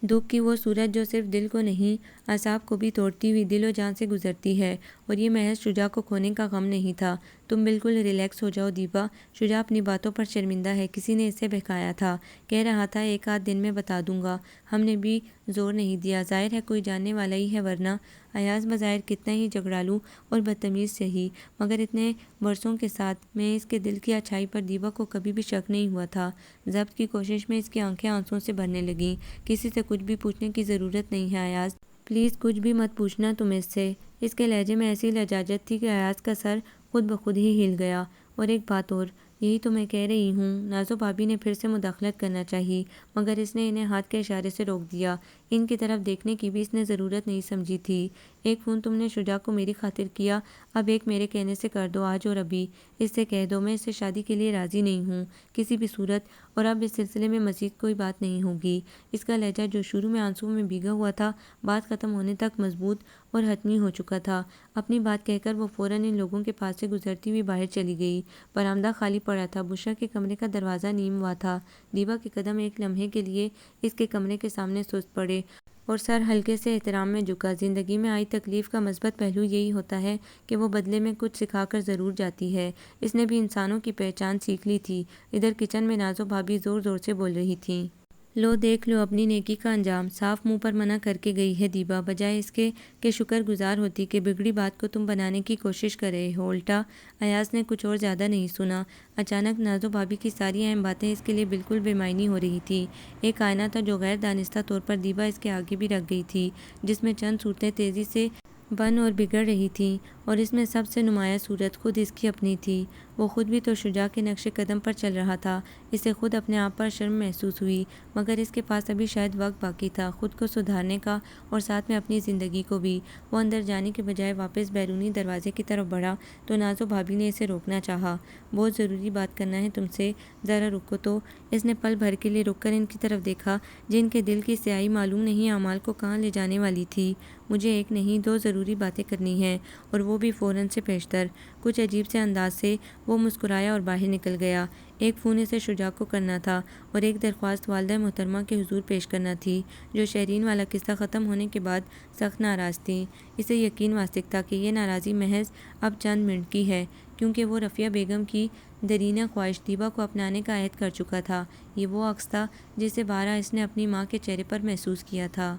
دکھ کی وہ صورت جو صرف دل کو نہیں، اعصاب کو بھی توڑتی ہوئی دل و جان سے گزرتی ہے، اور یہ محض شجاع کو کھونے کا غم نہیں تھا۔ تم بالکل ریلیکس ہو جاؤ دیبا، شجاع اپنی باتوں پر شرمندہ ہے، کسی نے اسے بہکایا تھا، کہہ رہا تھا ایک آدھ دن میں بتا دوں گا، ہم نے بھی زور نہیں دیا، ظاہر ہے کوئی جاننے والا ہی ہے، ورنہ ایاز بظاہر کتنا ہی جھگڑالو اور بدتمیز سہی، مگر اتنے برسوں کے ساتھ میں اس کے دل کی اچھائی پر دیبا کو کبھی بھی شک نہیں ہوا تھا۔ ضبط کی کوشش میں اس کی آنکھیں آنسوؤں سے بھرنے لگیں۔ کسی سے کچھ بھی پوچھنے کی ضرورت نہیں ہے ایاز، پلیز کچھ بھی مت پوچھنا تم اس سے۔ اس کے لہجے میں ایسی لجاجت تھی کہ ایاز کا سر خود بخود ہی ہل گیا۔ اور ایک بات اور، یہی تو میں کہہ رہی ہوں۔ نازو بھابی نے پھر سے مداخلت کرنا چاہی، مگر اس نے انہیں ہاتھ کے اشارے سے روک دیا۔ ان کی طرف دیکھنے کی بھی اس نے ضرورت نہیں سمجھی تھی۔ ایک فون تم نے شجاع کو میری خاطر کیا، اب ایک میرے کہنے سے کر دو، آج اور ابھی۔ اس سے کہہ دو میں اس سے شادی کے لیے راضی نہیں ہوں کسی بھی صورت، اور اب اس سلسلے میں مزید کوئی بات نہیں ہوگی۔ اس کا لہجہ جو شروع میں آنسوؤں میں بھیگا ہوا تھا، بات ختم ہونے تک مضبوط اور حتمی ہو چکا تھا۔ اپنی بات کہہ کر وہ فوراً ان لوگوں کے پاس سے گزرتی ہوئی باہر چلی گئی۔ برآمدہ خالی پڑا تھا، بشریٰ کے کمرے کا دروازہ نیم ہوا تھا۔ دیبا کے قدم ایک لمحے کے لیے اس کے کمرے کے سامنے سست پڑے، اور سر ہلکے سے احترام میں جھکا۔ زندگی میں آئی تکلیف کا مثبت پہلو یہی ہوتا ہے کہ وہ بدلے میں کچھ سکھا کر ضرور جاتی ہے۔ اس نے بھی انسانوں کی پہچان سیکھ لی تھی۔ ادھر کچن میں نازو بھابی زور زور سے بول رہی تھیں۔ لو دیکھ لو اپنی نیکی کا انجام، صاف منہ پر منع کر کے گئی ہے دیبا، بجائے اس کے کہ شکر گزار ہوتی کہ بگڑی بات کو تم بنانے کی کوشش کر رہے ہو۔ الٹا ایاز نے کچھ اور زیادہ نہیں سنا۔ اچانک نازو بھابی کی ساری اہم باتیں اس کے لیے بالکل بے معنی ہو رہی تھی۔ ایک آئینہ تھا جو غیر دانستہ طور پر دیبا اس کے آگے بھی رکھ گئی تھی، جس میں چند صورتیں تیزی سے بن اور بگڑ رہی تھیں، اور اس میں سب سے نمایاں صورت خود اس کی اپنی تھی۔ وہ خود بھی تو شجاع کے نقش قدم پر چل رہا تھا۔ اسے خود اپنے آپ پر شرم محسوس ہوئی، مگر اس کے پاس ابھی شاید وقت باقی تھا خود کو سدھارنے کا، اور ساتھ میں اپنی زندگی کو بھی۔ وہ اندر جانے کے بجائے واپس بیرونی دروازے کی طرف بڑھا تو نازو بھابی نے اسے روکنا چاہا۔ بہت ضروری بات کرنا ہے تم سے، ذرا رکو تو۔ اس نے پل بھر کے لیے رک کر ان کی طرف دیکھا، جن کے دل کی سیاہی معلوم نہیں اعمال کو کہاں لے جانے والی تھی۔ مجھے ایک نہیں دو ضروری باتیں کرنی ہیں، اور وہ بھی فوراً سے پیشتر۔ کچھ عجیب سے انداز سے وہ مسکرایا اور باہر نکل گیا۔ ایک فون اسے شجاع کو کرنا تھا اور ایک درخواست والدہ محترمہ کے حضور پیش کرنا تھی، جو شہرین والا قصہ ختم ہونے کے بعد سخت ناراض تھیں۔ اسے یقین واثق تھا کہ یہ ناراضی محض اب چند منٹ کی ہے، کیونکہ وہ رفیہ بیگم کی دیرینہ خواہش دیبا کو اپنانے کا عہد کر چکا تھا۔ یہ وہ عکس تھا جسے بارہا اس نے اپنی ماں کے چہرے پر محسوس کیا تھا۔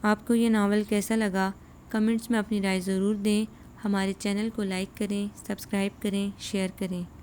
آپ کو یہ ناول کیسا لگا؟ کمنٹس میں اپنی رائے ضرور دیں۔ ہمارے چینل کو لائک کریں، سبسکرائب کریں، شیئر کریں۔